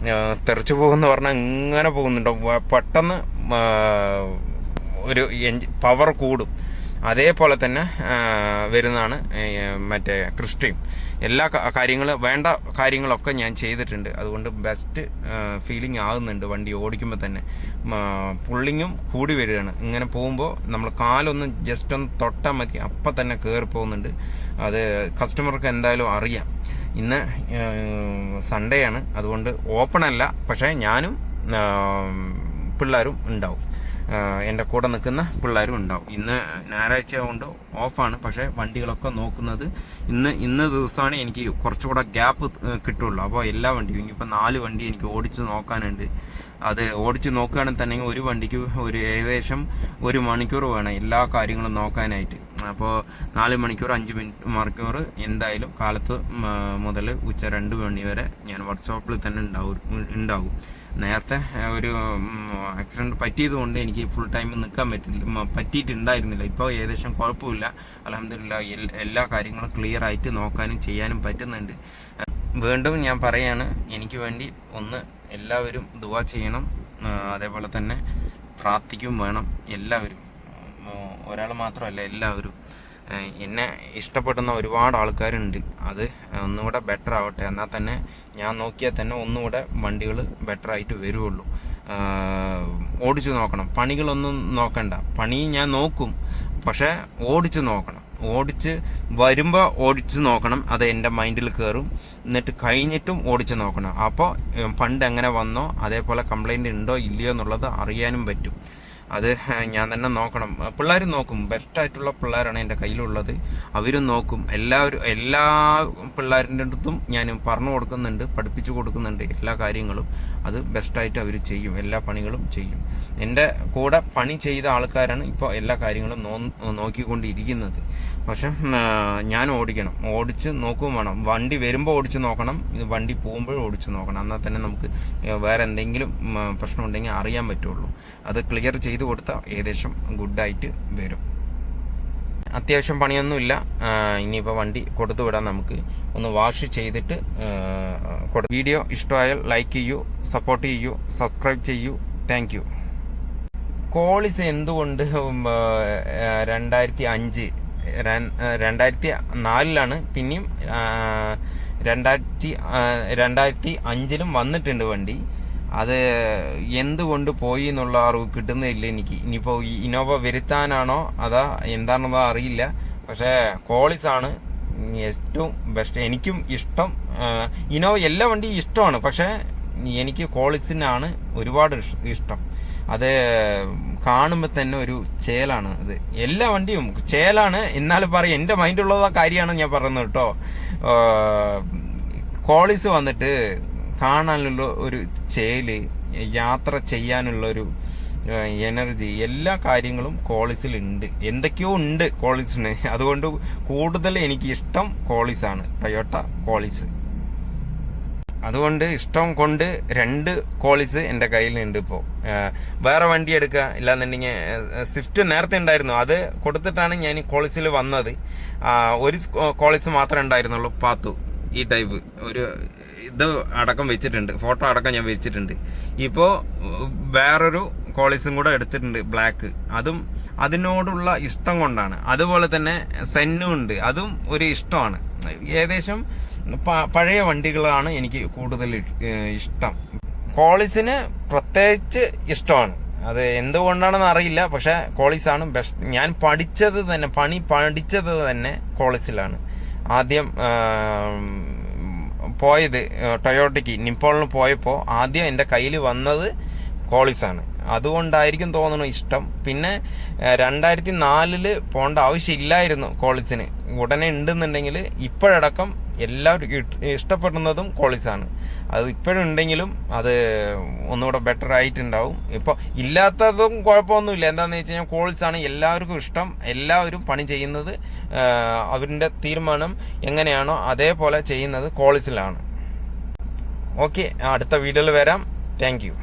തെറിച്ചു പോകുമെന്ന് പറഞ്ഞാൽ ഇങ്ങനെ പോകുന്നുണ്ടോ, പെട്ടെന്ന് ഒരു പവർ കൂടും. അതേപോലെ തന്നെ വരുന്നതാണ് മറ്റേ ക്രിസ്റ്റയും. എല്ലാ വേണ്ട കാര്യങ്ങളൊക്കെ ഞാൻ ചെയ്തിട്ടുണ്ട്. അതുകൊണ്ട് ബെസ്റ്റ് ഫീലിംഗ് ആകുന്നുണ്ട് വണ്ടി ഓടിക്കുമ്പോൾ തന്നെ. പുള്ളിങ്ങും കൂടി വരികയാണ്. ഇങ്ങനെ പോകുമ്പോൾ നമ്മൾ കാലൊന്ന് ജസ്റ്റ് ഒന്ന് തൊട്ടാൽ മതി, അപ്പം തന്നെ കയറി പോകുന്നുണ്ട്. അത് കസ്റ്റമർക്ക് എന്തായാലും അറിയാം. ഇന്ന് സൺഡേ ആണ്, അതുകൊണ്ട് ഓപ്പൺ അല്ല. പക്ഷേ ഞാനും പിള്ളേരും ഉണ്ടാവും, എൻ്റെ കൂടെ നിൽക്കുന്ന പിള്ളേരും ഉണ്ടാവും. ഇന്ന് ഞായറാഴ്ച കൊണ്ട് ഓഫാണ്. പക്ഷേ വണ്ടികളൊക്കെ നോക്കുന്നത് ഇന്ന് ദിവസമാണ് എനിക്ക് കുറച്ചുകൂടെ ഗ്യാപ്പ് കിട്ടുള്ളൂ. അപ്പോൾ എല്ലാ വണ്ടിയും ഇനിയിപ്പോൾ 4 വണ്ടി എനിക്ക് ഓടിച്ച് നോക്കാനുണ്ട്. അത് ഓടിച്ച് നോക്കുകയാണെങ്കിൽ തന്നെ ഒരു വണ്ടിക്ക് ഏകദേശം 1 മണിക്കൂർ വേണം എല്ലാ കാര്യങ്ങളും നോക്കാനായിട്ട്. അപ്പോൾ 4 മണിക്കൂർ 5 മണിക്കൂർ എന്തായാലും കാലത്ത് മുതൽ ഉച്ച 2 മണി വരെ ഞാൻ വർക്ക്ഷോപ്പിൽ തന്നെ ഉണ്ടാവും. നേരത്തെ ഒരു ആക്സിഡൻറ്റ് പറ്റിയതുകൊണ്ട് എനിക്ക് ഫുൾ ടൈം നിൽക്കാൻ പറ്റിയിട്ടുണ്ടായിരുന്നില്ല. ഇപ്പോൾ ഏകദേശം കുഴപ്പമില്ല, അൽഹംദുലില്ലാഹ്. എല്ലാ കാര്യങ്ങളും ക്ലിയർ ആയിട്ട് നോക്കാനും ചെയ്യാനും പറ്റുന്നുണ്ട്. വീണ്ടും ഞാൻ പറയാണ്, എനിക്ക് വേണ്ടി ഒന്ന് എല്ലാവരും ദുആ ചെയ്യണം. അതേപോലെ തന്നെ പ്രാർത്ഥിക്കും വേണം എല്ലാവരും. ഒരാൾ മാത്രമല്ല, എല്ലാവരും. എന്നെ ഇഷ്ടപ്പെടുന്ന ഒരുപാട് ആൾക്കാരുണ്ട്. അത് ഒന്നുകൂടെ ബെറ്റർ ആവട്ടെ. എന്നാൽ തന്നെ ഞാൻ നോക്കിയാൽ തന്നെ ഒന്നുകൂടെ വണ്ടികൾ ബെറ്റർ ആയിട്ട് വരുള്ളൂ. ഓടിച്ചു നോക്കണം, പണികളൊന്നും നോക്കണ്ട. പണി ഞാൻ നോക്കും, പക്ഷേ ഓടിച്ചു നോക്കണം. ഓടിച്ച് വരുമ്പോൾ ഓടിച്ച് നോക്കണം, അത് എൻ്റെ മൈൻഡിൽ കയറും. എന്നിട്ട് കഴിഞ്ഞിട്ടും ഓടിച്ച് നോക്കണം. അപ്പോൾ പണ്ട് എങ്ങനെ വന്നോ അതേപോലെ കംപ്ലൈൻറ്റ് ഉണ്ടോ ഇല്ലയോ എന്നുള്ളത് അറിയാനും പറ്റും. അത് ഞാൻ തന്നെ നോക്കണം. പിള്ളേരും നോക്കും. ബെസ്റ്റായിട്ടുള്ള പിള്ളേരാണ് എൻ്റെ കയ്യിലുള്ളത്, അവരും നോക്കും. എല്ലാ പിള്ളേരുടെ അടുത്തും ഞാൻ പറഞ്ഞു കൊടുക്കുന്നുണ്ട്, പഠിപ്പിച്ചു കൊടുക്കുന്നുണ്ട് എല്ലാ കാര്യങ്ങളും. അത് ബെസ്റ്റായിട്ട് അവർ ചെയ്യും, എല്ലാ പണികളും ചെയ്യും. എൻ്റെ കൂടെ പണി ചെയ്ത ആൾക്കാരാണ് ഇപ്പോൾ എല്ലാ കാര്യങ്ങളും നോക്കിക്കൊണ്ടിരിക്കുന്നത്. പക്ഷെ ഞാൻ ഓടിക്കണം, ഓടിച്ച് നോക്കുകയും വേണം. വണ്ടി വരുമ്പോൾ ഓടിച്ച് നോക്കണം, വണ്ടി പോകുമ്പോഴും ഓടിച്ച് നോക്കണം. എന്നാൽ തന്നെ നമുക്ക് വേറെ എന്തെങ്കിലും പ്രശ്നമുണ്ടെങ്കിൽ അറിയാൻ പറ്റുള്ളൂ. അത് ക്ലിയർ ചെയ്ത് കൊടുത്താൽ ഏകദേശം ഗുഡായിട്ട് വരും. അത്യാവശ്യം പണിയൊന്നുമില്ല. ഇനിയിപ്പോൾ വണ്ടി കൊടുത്തു വിടാം. നമുക്ക് ഒന്ന് വാഷ് ചെയ്തിട്ട് വീഡിയോ ഇഷ്ടമായാൽ ലൈക്ക് ചെയ്യൂ, സപ്പോർട്ട് ചെയ്യൂ, സബ്സ്ക്രൈബ് ചെയ്യൂ. Thank you. കോളിസ് എന്തുകൊണ്ട് 2004 പിന്നെയും 2005 വന്നിട്ടുണ്ട് വണ്ടി. അത് എന്തുകൊണ്ട് പോയി എന്നുള്ള അറിവ് കിട്ടുന്നില്ല എനിക്ക്. ഇനിയിപ്പോൾ ഇന്നോവ വരുത്താനാണോ അതാ എന്താണെന്നോ അറിയില്ല. പക്ഷേ കോളിസാണ് ഏറ്റവും ബെസ്റ്റ്. എനിക്കും ഇഷ്ടം. ഇന്നോവ എല്ലാ വണ്ടിയും ഇഷ്ടമാണ്, പക്ഷേ എനിക്ക് കോളിസിനാണ് ഒരുപാട് ഇഷ്ടം. അത് കാണുമ്പോൾ തന്നെ ഒരു ചേലാണ്. അത് എല്ലാ വണ്ടിയും ചേലാണ്. എന്നാലും പറയും, എൻ്റെ മൈൻഡുള്ള കാര്യമാണ് ഞാൻ പറയുന്നത് കേട്ടോ. കോളിസ് വന്നിട്ട് കാണാനുള്ള ഒരു ചേല്, യാത്ര ചെയ്യാനുള്ളൊരു എനർജി, എല്ലാ കാര്യങ്ങളും കോളിസിലുണ്ട്. എന്തൊക്കെയോ ഉണ്ട് കോളിസിന്. അതുകൊണ്ട് കൂടുതൽ എനിക്ക് ഇഷ്ടം കോളിസാണ്, ടൊയോട്ട കോളിസ്. അതുകൊണ്ട് ഇഷ്ടം കൊണ്ട് 2 കോളിസ് എൻ്റെ കയ്യിലുണ്ട്. ഇപ്പോൾ വേറെ വണ്ടി എടുക്കുക ഇല്ലാന്നുണ്ടെങ്കിൽ സ്വിഫ്റ്റ് നേരത്തെ ഉണ്ടായിരുന്നു, അത് കൊടുത്തിട്ടാണ് ഞാൻ കോളിസിൽ വന്നത്. ഒരു കോളിസ് മാത്രമേ ഉണ്ടായിരുന്നുള്ളൂ, പാത്തു. ഈ ടൈപ്പ് ഒരു ഇത് അടക്കം വെച്ചിട്ടുണ്ട്, ഫോട്ടോ അടക്കം ഞാൻ വെച്ചിട്ടുണ്ട്. ഇപ്പോൾ വേറൊരു കോളിസും കൂടെ എടുത്തിട്ടുണ്ട് ബ്ലാക്ക്, അതും അതിനോടുള്ള ഇഷ്ടം കൊണ്ടാണ്. അതുപോലെ തന്നെ സെന്നും ഉണ്ട്, അതും ഒരു ഇഷ്ടമാണ്. ഏകദേശം പഴയ വണ്ടികളാണ് എനിക്ക് കൂടുതൽ ഇഷ്ടം. കോളിസിന് പ്രത്യേകിച്ച് ഇഷ്ടമാണ്, അത് എന്തുകൊണ്ടാണെന്ന് അറിയില്ല, പക്ഷേ കോളിസാണ് ബെസ്റ്റ്. ഞാൻ പഠിച്ചത് തന്നെ കോളിസിലാണ്. ആദ്യം പോയത് ടൊയോട്ടയ്ക്ക് നിപ്പോളിന് പോയപ്പോൾ ആദ്യം എൻ്റെ കയ്യിൽ വന്നത് കോളിസാണ്. അതുകൊണ്ടായിരിക്കും തോന്നുന്നു ഇഷ്ടം. പിന്നെ 2004 പോകേണ്ട ആവശ്യമില്ലായിരുന്നു കോളിസിന്, ഉടനെ ഉണ്ടെന്നുണ്ടെങ്കിൽ ഇപ്പോഴടക്കം എല്ലാവരും ഇഷ്ടപ്പെടുന്നതും കോളിസാണ്. അത് ഇപ്പോഴും ഉണ്ടെങ്കിലും അത് ഒന്നുകൂടെ ബെറ്റർ ആയിട്ടുണ്ടാവും. ഇപ്പോൾ ഇല്ലാത്തതും കുഴപ്പമൊന്നുമില്ല. എന്താണെന്ന് വെച്ച് കഴിഞ്ഞാൽ കോളിസാണ് എല്ലാവർക്കും ഇഷ്ടം. എല്ലാവരും പണി ചെയ്യുന്നത് അവരുടെ തീരുമാനം എങ്ങനെയാണോ അതേപോലെ ചെയ്യുന്നത് കോളിസിലാണ്. ഓക്കെ, അടുത്ത വീഡിയോയിൽ വരാം. Thank you.